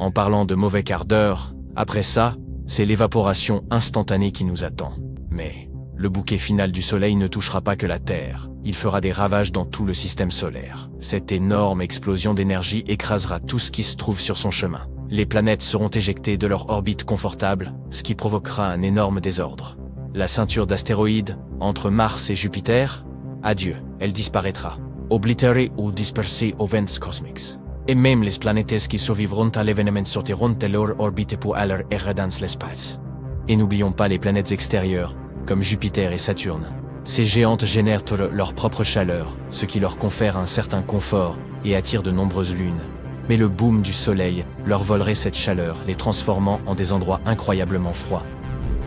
En parlant de mauvais quart d'heure, après ça, c'est l'évaporation instantanée qui nous attend. Mais le bouquet final du Soleil ne touchera pas que la Terre. Il fera des ravages dans tout le système solaire. Cette énorme explosion d'énergie écrasera tout ce qui se trouve sur son chemin. Les planètes seront éjectées de leur orbite confortable, ce qui provoquera un énorme désordre. La ceinture d'astéroïdes, entre Mars et Jupiter, adieu, elle disparaîtra. Oblitérée ou dispersée aux vents cosmiques. Et même les planètes qui survivront à l'événement sortiront de leur orbite pour aller errer dans l'espace. Et n'oublions pas les planètes extérieures, comme Jupiter et Saturne. Ces géantes génèrent leur propre chaleur, ce qui leur confère un certain confort et attire de nombreuses lunes. Mais le boom du Soleil leur volerait cette chaleur, les transformant en des endroits incroyablement froids.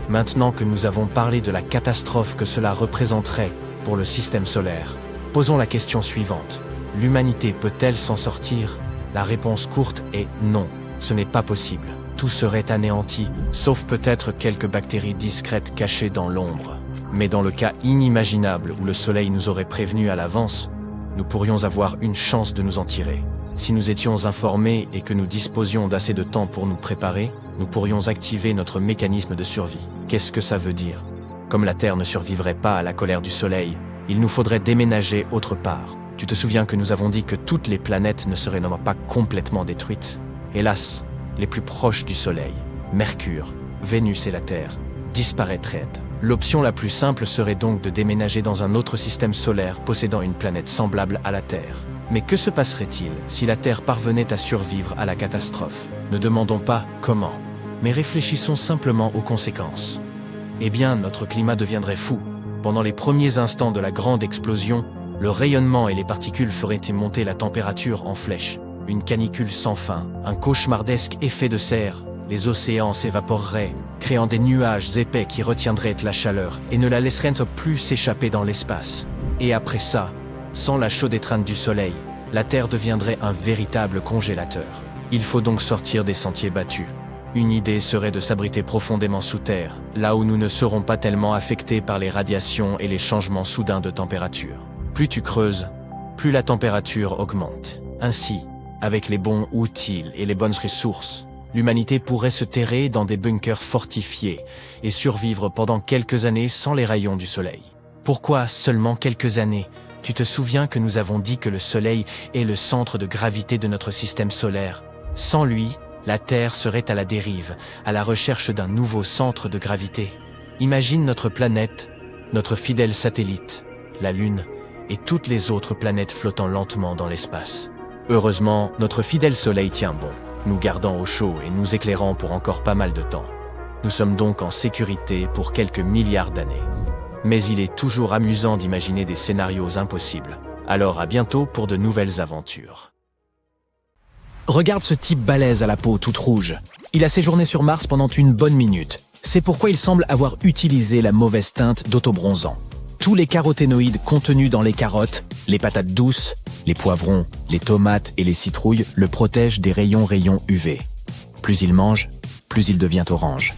Maintenant que nous avons parlé de la catastrophe que cela représenterait pour le système solaire, posons la question suivante. L'humanité peut-elle s'en sortir? La réponse courte est non. Ce n'est pas possible. Tout serait anéanti, sauf peut-être quelques bactéries discrètes cachées dans l'ombre. Mais dans le cas inimaginable où le Soleil nous aurait prévenus à l'avance, nous pourrions avoir une chance de nous en tirer. Si nous étions informés et que nous disposions d'assez de temps pour nous préparer, nous pourrions activer notre mécanisme de survie. Qu'est-ce que ça veut dire? Comme la Terre ne survivrait pas à la colère du Soleil, il nous faudrait déménager autre part. Tu te souviens que nous avons dit que toutes les planètes ne seraient non pas complètement détruites. Hélas, les plus proches du Soleil, Mercure, Vénus et la Terre, disparaîtraient. L'option la plus simple serait donc de déménager dans un autre système solaire possédant une planète semblable à la Terre. Mais que se passerait-il si la Terre parvenait à survivre à la catastrophe? Ne demandons pas comment, mais réfléchissons simplement aux conséquences. Eh bien, notre climat deviendrait fou. Pendant les premiers instants de la grande explosion, le rayonnement et les particules feraient monter la température en flèche. Une canicule sans fin, un cauchemardesque effet de serre. Les océans s'évaporeraient, créant des nuages épais qui retiendraient la chaleur et ne la laisseraient plus s'échapper dans l'espace. Et après ça, sans la chaude étreinte du Soleil, la Terre deviendrait un véritable congélateur. Il faut donc sortir des sentiers battus. Une idée serait de s'abriter profondément sous terre, là où nous ne serons pas tellement affectés par les radiations et les changements soudains de température. Plus tu creuses, plus la température augmente. Ainsi, avec les bons outils et les bonnes ressources, l'humanité pourrait se terrer dans des bunkers fortifiés et survivre pendant quelques années sans les rayons du Soleil. Pourquoi seulement quelques années? Tu te souviens que nous avons dit que le Soleil est le centre de gravité de notre système solaire. Sans lui, la Terre serait à la dérive, à la recherche d'un nouveau centre de gravité. Imagine notre planète, notre fidèle satellite, la Lune, et toutes les autres planètes flottant lentement dans l'espace. Heureusement, notre fidèle Soleil tient bon, nous gardant au chaud et nous éclairant pour encore pas mal de temps. Nous sommes donc en sécurité pour quelques milliards d'années. Mais il est toujours amusant d'imaginer des scénarios impossibles. Alors à bientôt pour de nouvelles aventures. Regarde ce type balèze à la peau toute rouge. Il a séjourné sur Mars pendant une bonne minute. C'est pourquoi il semble avoir utilisé la mauvaise teinte d'autobronzant. Tous les caroténoïdes contenus dans les carottes, les patates douces, les poivrons, les tomates et les citrouilles le protègent des rayons UV. Plus il mange, plus il devient orange.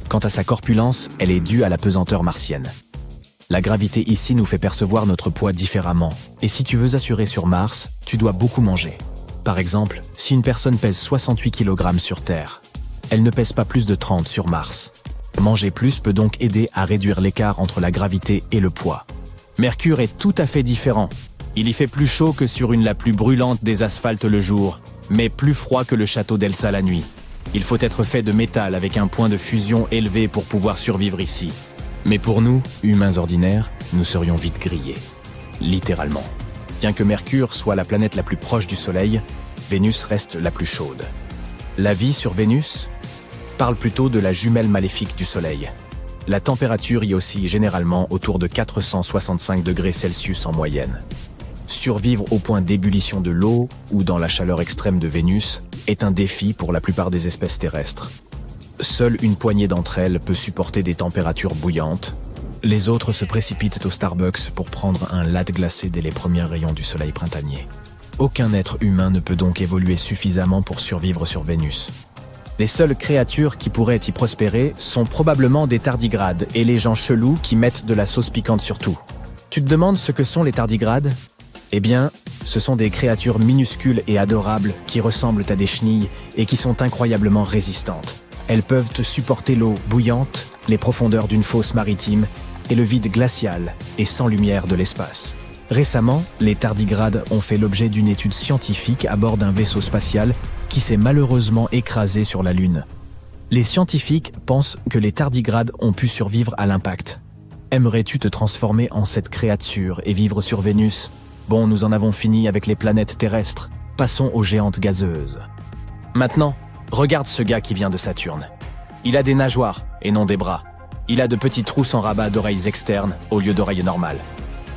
Quant à sa corpulence, elle est due à la pesanteur martienne. La gravité ici nous fait percevoir notre poids différemment. Et si tu veux assurer sur Mars, tu dois beaucoup manger. Par exemple, si une personne pèse 68 kg sur Terre, elle ne pèse pas plus de 30 sur Mars. Manger plus peut donc aider à réduire l'écart entre la gravité et le poids. Mercure est tout à fait différent. Il y fait plus chaud que sur la plus brûlante des asphaltes le jour, mais plus froid que le château d'Elsa la nuit. Il faut être fait de métal avec un point de fusion élevé pour pouvoir survivre ici. Mais pour nous, humains ordinaires, nous serions vite grillés. Littéralement. Bien que Mercure soit la planète la plus proche du Soleil, Vénus reste la plus chaude. La vie sur Vénus parle plutôt de la jumelle maléfique du Soleil. La température y oscille généralement autour de 465 degrés Celsius en moyenne. Survivre au point d'ébullition de l'eau ou dans la chaleur extrême de Vénus est un défi pour la plupart des espèces terrestres. Seule une poignée d'entre elles peut supporter des températures bouillantes. Les autres se précipitent au Starbucks pour prendre un latte glacé dès les premiers rayons du soleil printanier. Aucun être humain ne peut donc évoluer suffisamment pour survivre sur Vénus. Les seules créatures qui pourraient y prospérer sont probablement des tardigrades et les gens chelous qui mettent de la sauce piquante sur tout. Tu te demandes ce que sont les tardigrades ? Eh bien, ce sont des créatures minuscules et adorables qui ressemblent à des chenilles et qui sont incroyablement résistantes. Elles peuvent supporter l'eau bouillante, les profondeurs d'une fosse maritime et le vide glacial et sans lumière de l'espace. Récemment, les tardigrades ont fait l'objet d'une étude scientifique à bord d'un vaisseau spatial qui s'est malheureusement écrasé sur la Lune. Les scientifiques pensent que les tardigrades ont pu survivre à l'impact. Aimerais-tu te transformer en cette créature et vivre sur Vénus ? Bon, nous en avons fini avec les planètes terrestres. Passons aux géantes gazeuses. Maintenant, regarde ce gars qui vient de Saturne. Il a des nageoires et non des bras. Il a de petits trous sans rabat d'oreilles externes au lieu d'oreilles normales.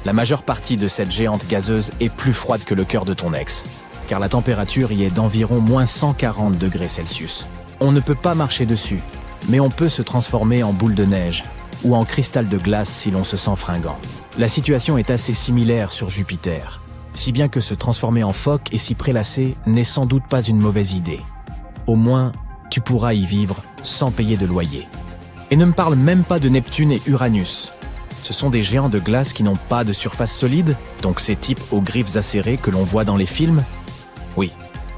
La majeure partie de cette géante gazeuse est plus froide que le cœur de ton ex, car la température y est d'environ moins 140 degrés Celsius. On ne peut pas marcher dessus, mais on peut se transformer en boule de neige ou en cristal de glace si l'on se sent fringant. La situation est assez similaire sur Jupiter, si bien que se transformer en phoque et s'y prélasser n'est sans doute pas une mauvaise idée. Au moins, tu pourras y vivre sans payer de loyer. Et ne me parle même pas de Neptune et Uranus. Ce sont des géants de glace qui n'ont pas de surface solide, donc ces types aux griffes acérées que l'on voit dans les films? Oui,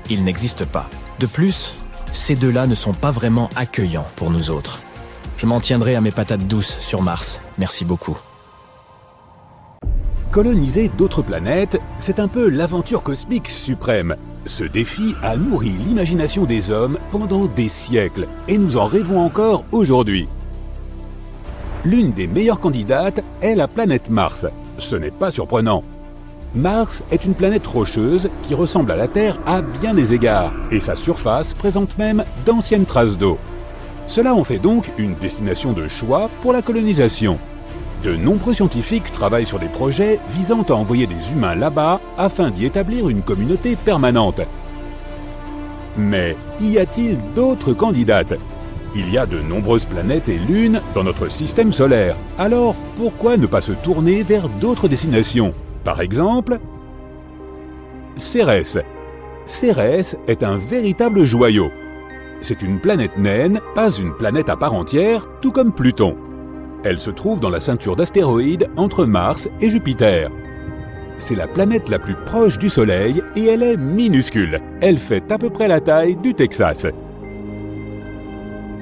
ils n'existent pas. De plus, ces deux-là ne sont pas vraiment accueillants pour nous autres. Je m'en tiendrai à mes patates douces sur Mars. Merci beaucoup. Coloniser d'autres planètes, c'est un peu l'aventure cosmique suprême. Ce défi a nourri l'imagination des hommes pendant des siècles, et nous en rêvons encore aujourd'hui. L'une des meilleures candidates est la planète Mars. Ce n'est pas surprenant. Mars est une planète rocheuse qui ressemble à la Terre à bien des égards, et sa surface présente même d'anciennes traces d'eau. Cela en fait donc une destination de choix pour la colonisation. De nombreux scientifiques travaillent sur des projets visant à envoyer des humains là-bas afin d'y établir une communauté permanente. Mais y a-t-il d'autres candidates ? Il y a de nombreuses planètes et lunes dans notre système solaire. Alors pourquoi ne pas se tourner vers d'autres destinations ? Par exemple, Cérès. Cérès est un véritable joyau. C'est une planète naine, pas une planète à part entière, tout comme Pluton. Elle se trouve dans la ceinture d'astéroïdes entre Mars et Jupiter. C'est la planète la plus proche du Soleil et elle est minuscule. Elle fait à peu près la taille du Texas.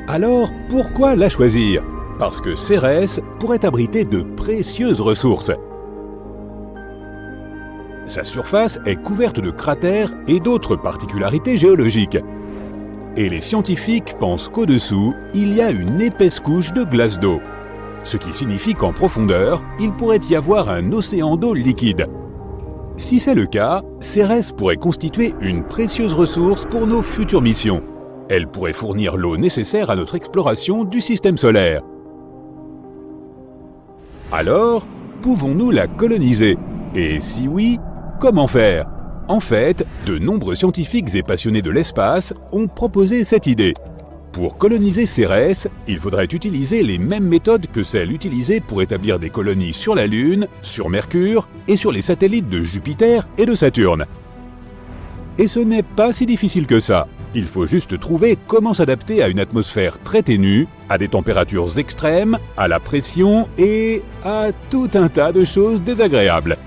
Alors, pourquoi la choisir ? Parce que Cérès pourrait abriter de précieuses ressources. Sa surface est couverte de cratères et d'autres particularités géologiques. Et les scientifiques pensent qu'au-dessous, il y a une épaisse couche de glace d'eau. Ce qui signifie qu'en profondeur, il pourrait y avoir un océan d'eau liquide. Si c'est le cas, Cérès pourrait constituer une précieuse ressource pour nos futures missions. Elle pourrait fournir l'eau nécessaire à notre exploration du système solaire. Alors, pouvons-nous la coloniser ? Et si oui, comment faire ? En fait, de nombreux scientifiques et passionnés de l'espace ont proposé cette idée. Pour coloniser Cérès, il faudrait utiliser les mêmes méthodes que celles utilisées pour établir des colonies sur la Lune, sur Mercure et sur les satellites de Jupiter et de Saturne. Et ce n'est pas si difficile que ça. Il faut juste trouver comment s'adapter à une atmosphère très ténue, à des températures extrêmes, à la pression et à tout un tas de choses désagréables.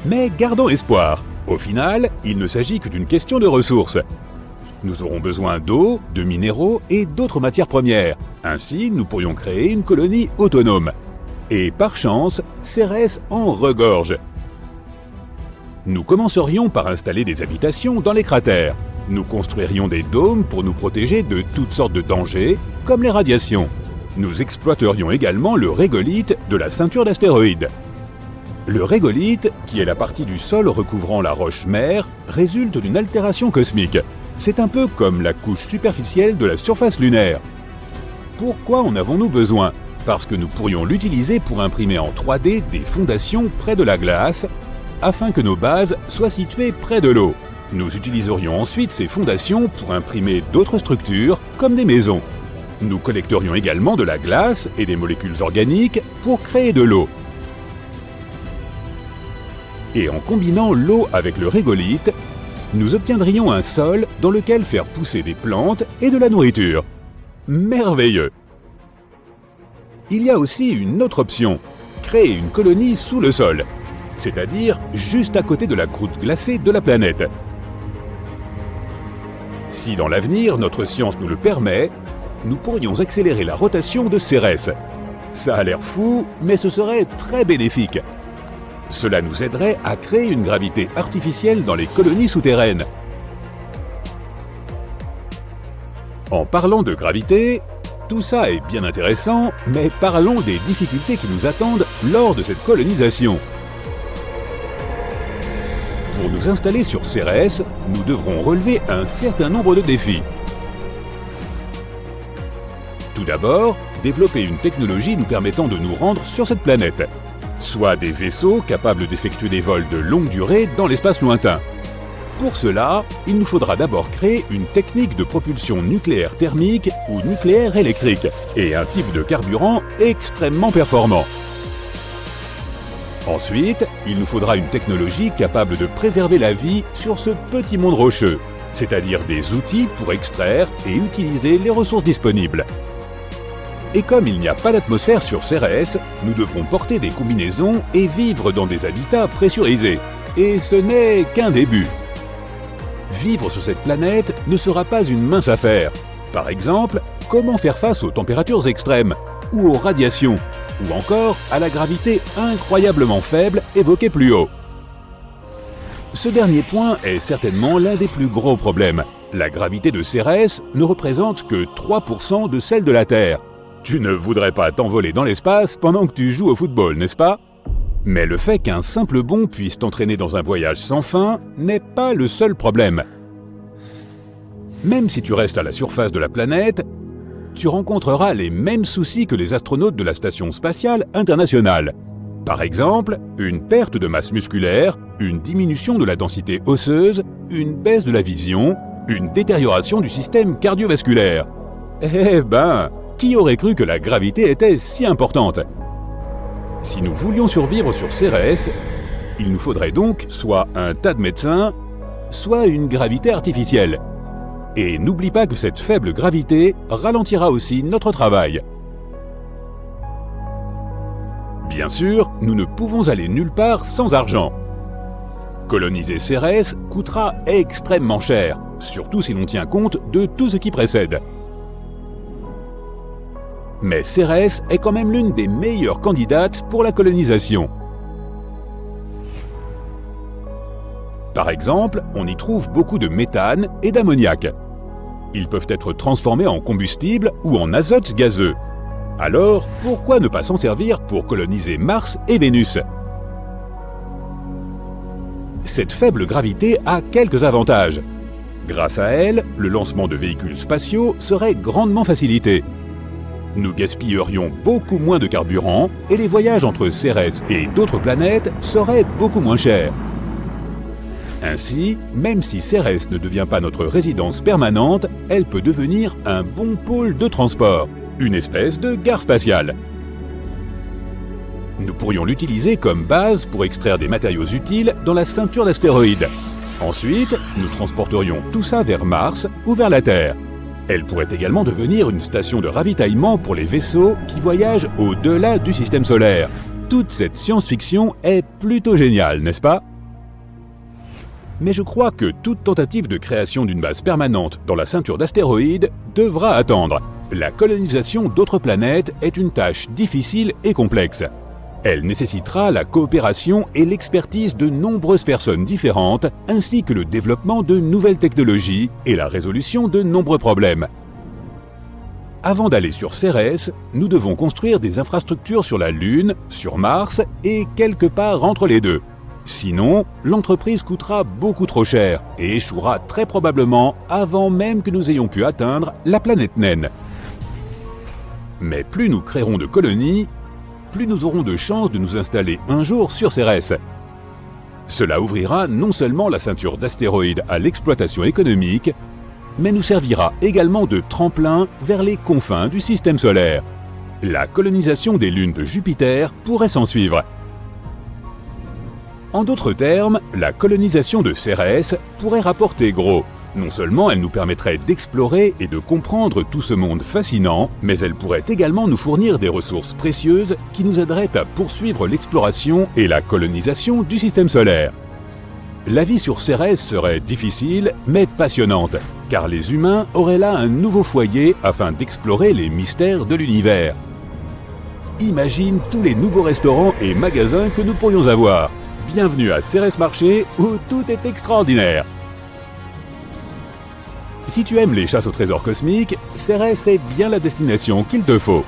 Mais gardons espoir. Au final, il ne s'agit que d'une question de ressources. Nous aurons besoin d'eau, de minéraux et d'autres matières premières. Ainsi, nous pourrions créer une colonie autonome. Et par chance, Cérès en regorge. Nous commencerions par installer des habitations dans les cratères. Nous construirions des dômes pour nous protéger de toutes sortes de dangers, comme les radiations. Nous exploiterions également le régolithe de la ceinture d'astéroïdes. Le régolithe, qui est la partie du sol recouvrant la roche-mère, résulte d'une altération cosmique. C'est un peu comme la couche superficielle de la surface lunaire. Pourquoi en avons-nous besoin ? Parce que nous pourrions l'utiliser pour imprimer en 3D des fondations près de la glace, afin que nos bases soient situées près de l'eau. Nous utiliserions ensuite ces fondations pour imprimer d'autres structures, comme des maisons. Nous collecterions également de la glace et des molécules organiques pour créer de l'eau. Et en combinant l'eau avec le régolithe, nous obtiendrions un sol dans lequel faire pousser des plantes et de la nourriture. Merveilleux! Il y a aussi une autre option, créer une colonie sous le sol, c'est-à-dire juste à côté de la croûte glacée de la planète. Si dans l'avenir notre science nous le permet, nous pourrions accélérer la rotation de Cérès. Ça a l'air fou, mais ce serait très bénéfique. Cela nous aiderait à créer une gravité artificielle dans les colonies souterraines. En parlant de gravité, tout ça est bien intéressant, mais parlons des difficultés qui nous attendent lors de cette colonisation. Pour nous installer sur Cérès, nous devrons relever un certain nombre de défis. Tout d'abord, développer une technologie nous permettant de nous rendre sur cette planète. Soit des vaisseaux capables d'effectuer des vols de longue durée dans l'espace lointain. Pour cela, il nous faudra d'abord créer une technique de propulsion nucléaire thermique ou nucléaire électrique, et un type de carburant extrêmement performant. Ensuite, il nous faudra une technologie capable de préserver la vie sur ce petit monde rocheux. c'est-à-dire des outils pour extraire et utiliser les ressources disponibles. Et comme il n'y a pas d'atmosphère sur Cérès, nous devrons porter des combinaisons et vivre dans des habitats pressurisés. Et ce n'est qu'un début. Vivre sur cette planète ne sera pas une mince affaire. Par exemple, comment faire face aux températures extrêmes, ou aux radiations, ou encore à la gravité incroyablement faible évoquée plus haut. Ce dernier point est certainement l'un des plus gros problèmes. La gravité de Cérès ne représente que 3% de celle de la Terre. Tu ne voudrais pas t'envoler dans l'espace pendant que tu joues au football, n'est-ce pas ? Mais le fait qu'un simple bond puisse t'entraîner dans un voyage sans fin n'est pas le seul problème. Même si tu restes à la surface de la planète, tu rencontreras les mêmes soucis que les astronautes de la Station spatiale internationale. Par exemple, une perte de masse musculaire, une diminution de la densité osseuse, une baisse de la vision, une détérioration du système cardiovasculaire. Eh ben, qui aurait cru que la gravité était si importante ? Si nous voulions survivre sur Cérès, il nous faudrait donc soit un tas de médecins, soit une gravité artificielle. Et n'oublie pas que cette faible gravité ralentira aussi notre travail. Bien sûr, nous ne pouvons aller nulle part sans argent. Coloniser Cérès coûtera extrêmement cher, surtout si l'on tient compte de tout ce qui précède. Mais Cérès est quand même l'une des meilleures candidates pour la colonisation. Par exemple, on y trouve beaucoup de méthane et d'ammoniac. Ils peuvent être transformés en combustible ou en azote gazeux. Alors, pourquoi ne pas s'en servir pour coloniser Mars et Vénus ? Cette faible gravité a quelques avantages. Grâce à elle, le lancement de véhicules spatiaux serait grandement facilité. Nous gaspillerions beaucoup moins de carburant et les voyages entre Cérès et d'autres planètes seraient beaucoup moins chers. Ainsi, même si Cérès ne devient pas notre résidence permanente, elle peut devenir un bon pôle de transport, une espèce de gare spatiale. Nous pourrions l'utiliser comme base pour extraire des matériaux utiles dans la ceinture d'astéroïdes. Ensuite, nous transporterions tout ça vers Mars ou vers la Terre. Elle pourrait également devenir une station de ravitaillement pour les vaisseaux qui voyagent au-delà du système solaire. Toute cette science-fiction est plutôt géniale, n'est-ce pas ? Mais je crois que toute tentative de création d'une base permanente dans la ceinture d'astéroïdes devra attendre. La colonisation d'autres planètes est une tâche difficile et complexe. Elle nécessitera la coopération et l'expertise de nombreuses personnes différentes, ainsi que le développement de nouvelles technologies et la résolution de nombreux problèmes. Avant d'aller sur Cérès, nous devons construire des infrastructures sur la Lune, sur Mars et quelque part entre les deux. Sinon, l'entreprise coûtera beaucoup trop cher et échouera très probablement avant même que nous ayons pu atteindre la planète naine. Mais plus nous créerons de colonies, plus nous aurons de chances de nous installer un jour sur Cérès. Cela ouvrira non seulement la ceinture d'astéroïdes à l'exploitation économique, mais nous servira également de tremplin vers les confins du système solaire. La colonisation des lunes de Jupiter pourrait s'en suivre. En d'autres termes, la colonisation de Cérès pourrait rapporter gros. Non seulement elle nous permettrait d'explorer et de comprendre tout ce monde fascinant, mais elle pourrait également nous fournir des ressources précieuses qui nous aideraient à poursuivre l'exploration et la colonisation du système solaire. La vie sur Cérès serait difficile, mais passionnante, car les humains auraient là un nouveau foyer afin d'explorer les mystères de l'univers. Imagine tous les nouveaux restaurants et magasins que nous pourrions avoir. Bienvenue à Cérès Marché, où tout est extraordinaire. Si tu aimes les chasses au trésor cosmique, Cérès est bien la destination qu'il te faut.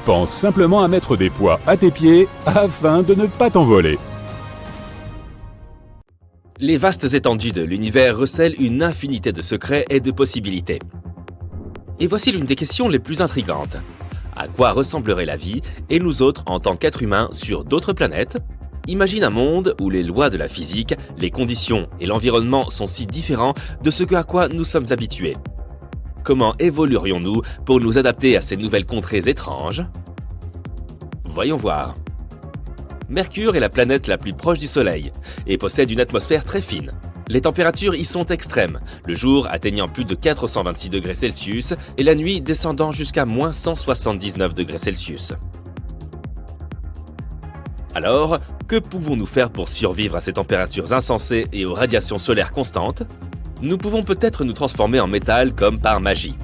Pense simplement à mettre des poids à tes pieds afin de ne pas t'envoler. Les vastes étendues de l'univers recèlent une infinité de secrets et de possibilités. Et voici l'une des questions les plus intrigantes. À quoi ressemblerait la vie et nous autres en tant qu'êtres humains sur d'autres planètes ? Imagine un monde où les lois de la physique, les conditions et l'environnement sont si différents de ce à quoi nous sommes habitués. Comment évoluerions-nous pour nous adapter à ces nouvelles contrées étranges ? Voyons voir. Mercure est la planète la plus proche du Soleil et possède une atmosphère très fine. Les températures y sont extrêmes, le jour atteignant plus de 426 degrés Celsius et la nuit descendant jusqu'à moins 179 degrés Celsius. Alors, que pouvons-nous faire pour survivre à ces températures insensées et aux radiations solaires constantes? Nous pouvons peut-être nous transformer en métal comme par magie.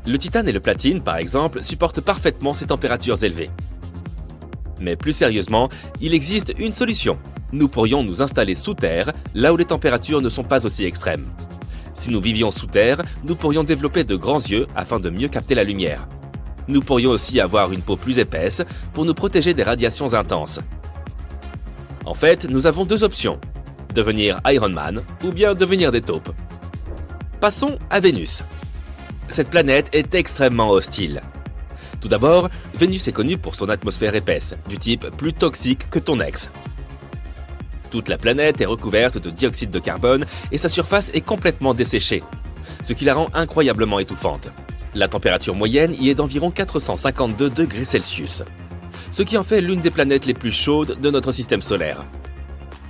Le titane et le platine, par exemple, supportent parfaitement ces températures élevées. Mais plus sérieusement, il existe une solution. Nous pourrions nous installer sous terre, là où les températures ne sont pas aussi extrêmes. Si nous vivions sous terre, nous pourrions développer de grands yeux afin de mieux capter la lumière. Nous pourrions aussi avoir une peau plus épaisse pour nous protéger des radiations intenses. En fait, nous avons deux options. Devenir Iron Man ou bien devenir des taupes. Passons à Vénus. Cette planète est extrêmement hostile. Tout d'abord, Vénus est connue pour son atmosphère épaisse, du type plus toxique que ton ex. Toute la planète est recouverte de dioxyde de carbone et sa surface est complètement desséchée, ce qui la rend incroyablement étouffante. La température moyenne y est d'environ 452 degrés Celsius, ce qui en fait l'une des planètes les plus chaudes de notre système solaire.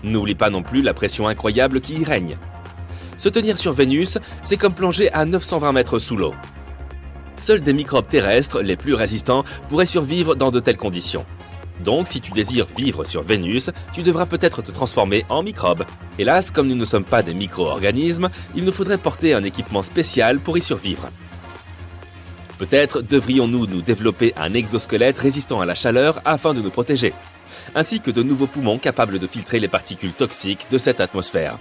N'oublie pas non plus la pression incroyable qui y règne. Se tenir sur Vénus, c'est comme plonger à 920 mètres sous l'eau. Seuls des microbes terrestres les plus résistants pourraient survivre dans de telles conditions. Donc, si tu désires vivre sur Vénus, tu devras peut-être te transformer en microbe. Hélas, comme nous ne sommes pas des micro-organismes, il nous faudrait porter un équipement spécial pour y survivre. Peut-être devrions-nous nous développer un exosquelette résistant à la chaleur afin de nous protéger, ainsi que de nouveaux poumons capables de filtrer les particules toxiques de cette atmosphère.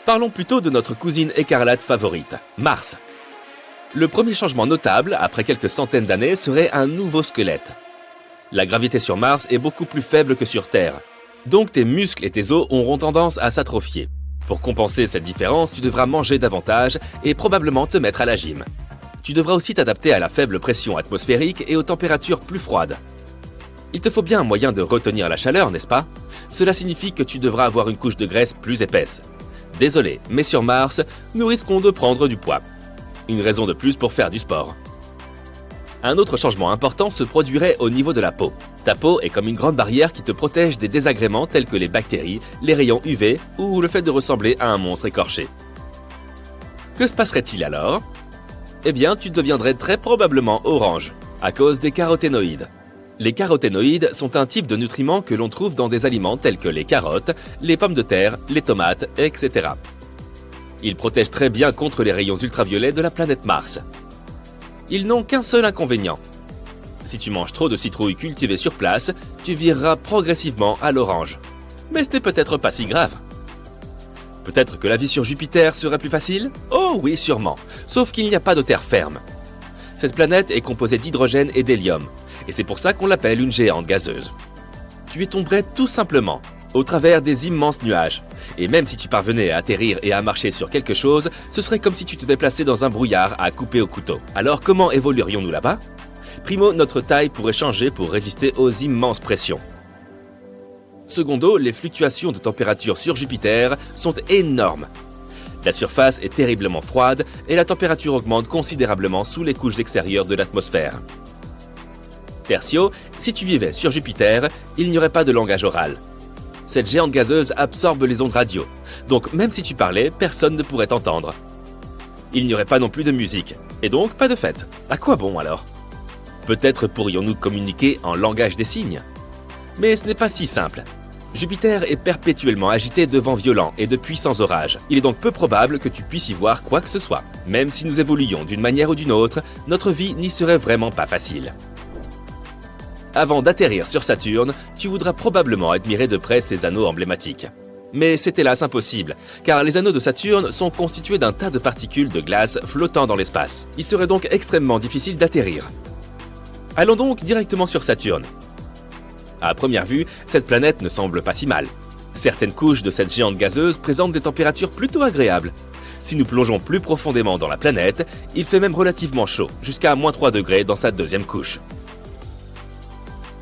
Parlons plutôt de notre cousine écarlate favorite, Mars. Le premier changement notable, après quelques centaines d'années, serait un nouveau squelette. La gravité sur Mars est beaucoup plus faible que sur Terre, donc tes muscles et tes os auront tendance à s'atrophier. Pour compenser cette différence, tu devras manger davantage et probablement te mettre à la gym. Tu devras aussi t'adapter à la faible pression atmosphérique et aux températures plus froides. Il te faut bien un moyen de retenir la chaleur, n'est-ce pas? Cela signifie que tu devras avoir une couche de graisse plus épaisse. Désolé, mais sur Mars, nous risquons de prendre du poids. Une raison de plus pour faire du sport. Un autre changement important se produirait au niveau de la peau. Ta peau est comme une grande barrière qui te protège des désagréments tels que les bactéries, les rayons UV ou le fait de ressembler à un monstre écorché. Que se passerait-il alors? Eh bien, tu deviendrais très probablement orange, à cause des caroténoïdes. Les caroténoïdes sont un type de nutriments que l'on trouve dans des aliments tels que les carottes, les pommes de terre, les tomates, etc. Ils protègent très bien contre les rayons ultraviolets de la planète Mars. Ils n'ont qu'un seul inconvénient. Si tu manges trop de citrouilles cultivées sur place, tu vireras progressivement à l'orange. Mais ce n'est peut-être pas si grave. Peut-être que la vie sur Jupiter serait plus facile? Oh oui, sûrement. Sauf qu'il n'y a pas de terre ferme. Cette planète est composée d'hydrogène et d'hélium, et c'est pour ça qu'on l'appelle une géante gazeuse. Tu y tomberais tout simplement, au travers des immenses nuages. Et même si tu parvenais à atterrir et à marcher sur quelque chose, ce serait comme si tu te déplaçais dans un brouillard à couper au couteau. Alors comment évoluerions-nous là-bas? Primo, notre taille pourrait changer pour résister aux immenses pressions. Secondo, les fluctuations de température sur Jupiter sont énormes. La surface est terriblement froide et la température augmente considérablement sous les couches extérieures de l'atmosphère. Tertio, si tu vivais sur Jupiter, il n'y aurait pas de langage oral. Cette géante gazeuse absorbe les ondes radio, donc même si tu parlais, personne ne pourrait t'entendre. Il n'y aurait pas non plus de musique, et donc pas de fête. À quoi bon alors? Peut-être pourrions-nous communiquer en langage des signes? Mais ce n'est pas si simple. Jupiter est perpétuellement agité de vents violents et de puissants orages. Il est donc peu probable que tu puisses y voir quoi que ce soit. Même si nous évoluions d'une manière ou d'une autre, notre vie n'y serait vraiment pas facile. Avant d'atterrir sur Saturne, tu voudras probablement admirer de près ses anneaux emblématiques. Mais c'est hélas impossible, car les anneaux de Saturne sont constitués d'un tas de particules de glace flottant dans l'espace. Il serait donc extrêmement difficile d'atterrir. Allons donc directement sur Saturne. À première vue, cette planète ne semble pas si mal. Certaines couches de cette géante gazeuse présentent des températures plutôt agréables. Si nous plongeons plus profondément dans la planète, il fait même relativement chaud, jusqu'à -3 degrés dans sa deuxième couche.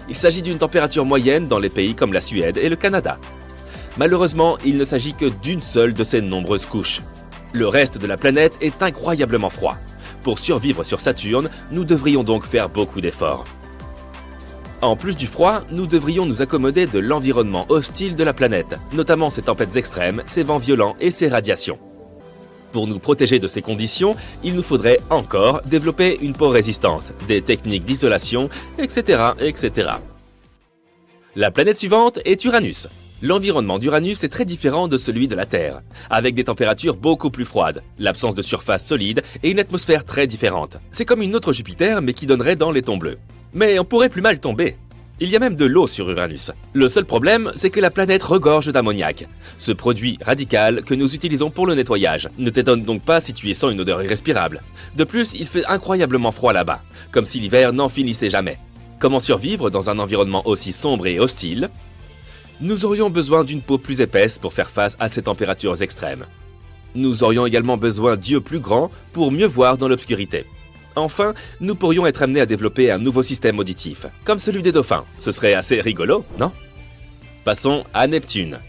Il s'agit d'une température moyenne dans les pays comme la Suède et le Canada. Malheureusement, il ne s'agit que d'une seule de ces nombreuses couches. Le reste de la planète est incroyablement froid. Pour survivre sur Saturne, nous devrions donc faire beaucoup d'efforts. En plus du froid, nous devrions nous accommoder de l'environnement hostile de la planète, notamment ses tempêtes extrêmes, ses vents violents et ses radiations. Pour nous protéger de ces conditions, il nous faudrait encore développer une peau résistante, des techniques d'isolation, etc., etc. La planète suivante est Uranus. L'environnement d'Uranus est très différent de celui de la Terre, avec des températures beaucoup plus froides, l'absence de surface solide et une atmosphère très différente. C'est comme une autre Jupiter, mais qui donnerait dans les tons bleus. Mais on pourrait plus mal tomber. Il y a même de l'eau sur Uranus. Le seul problème, c'est que la planète regorge d'ammoniac, ce produit radical que nous utilisons pour le nettoyage. Ne t'étonne donc pas si tu y sens une odeur irrespirable. De plus, il fait incroyablement froid là-bas, comme si l'hiver n'en finissait jamais. Comment survivre dans un environnement aussi sombre et hostile ? Nous aurions besoin d'une peau plus épaisse pour faire face à ces températures extrêmes. Nous aurions également besoin d'yeux plus grands pour mieux voir dans l'obscurité. Enfin, nous pourrions être amenés à développer un nouveau système auditif, comme celui des dauphins. Ce serait assez rigolo, non ? Passons à Neptune.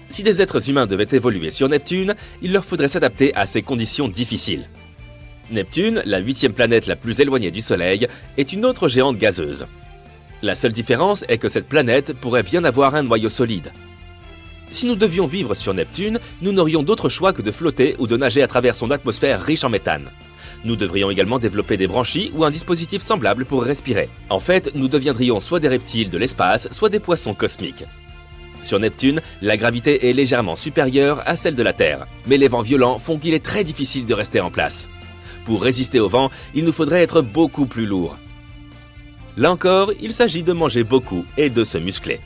Si des êtres humains devaient évoluer sur Neptune, il leur faudrait s'adapter à ces conditions difficiles. Neptune, la 8e planète la plus éloignée du Soleil, est une autre géante gazeuse. La seule différence est que cette planète pourrait bien avoir un noyau solide. Si nous devions vivre sur Neptune, nous n'aurions d'autre choix que de flotter ou de nager à travers son atmosphère riche en méthane. Nous devrions également développer des branchies ou un dispositif semblable pour respirer. En fait, nous deviendrions soit des reptiles de l'espace, soit des poissons cosmiques. Sur Neptune, la gravité est légèrement supérieure à celle de la Terre, mais les vents violents font qu'il est très difficile de rester en place. Pour résister au vent, il nous faudrait être beaucoup plus lourd. Là encore, il s'agit de manger beaucoup et de se muscler.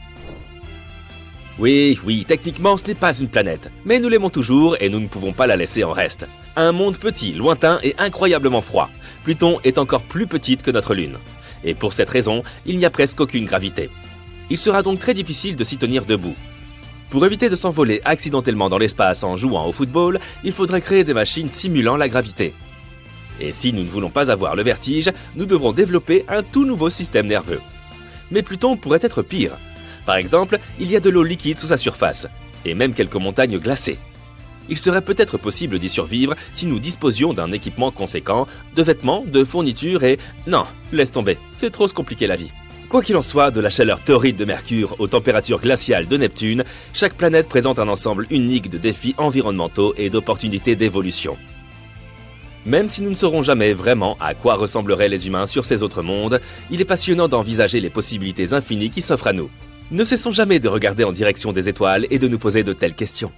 Oui, techniquement ce n'est pas une planète, mais nous l'aimons toujours et nous ne pouvons pas la laisser en reste. Un monde petit, lointain et incroyablement froid. Pluton est encore plus petite que notre Lune. Et pour cette raison, il n'y a presque aucune gravité. Il sera donc très difficile de s'y tenir debout. Pour éviter de s'envoler accidentellement dans l'espace en jouant au football, il faudrait créer des machines simulant la gravité. Et si nous ne voulons pas avoir le vertige, nous devrons développer un tout nouveau système nerveux. Mais Pluton pourrait être pire. Par exemple, il y a de l'eau liquide sous sa surface, et même quelques montagnes glacées. Il serait peut-être possible d'y survivre si nous disposions d'un équipement conséquent, de vêtements, de fournitures et... Non, laisse tomber, c'est trop se compliquer la vie. Quoi qu'il en soit, de la chaleur torride de Mercure aux températures glaciales de Neptune, chaque planète présente un ensemble unique de défis environnementaux et d'opportunités d'évolution. Même si nous ne saurons jamais vraiment à quoi ressembleraient les humains sur ces autres mondes, il est passionnant d'envisager les possibilités infinies qui s'offrent à nous. Ne cessons jamais de regarder en direction des étoiles et de nous poser de telles questions.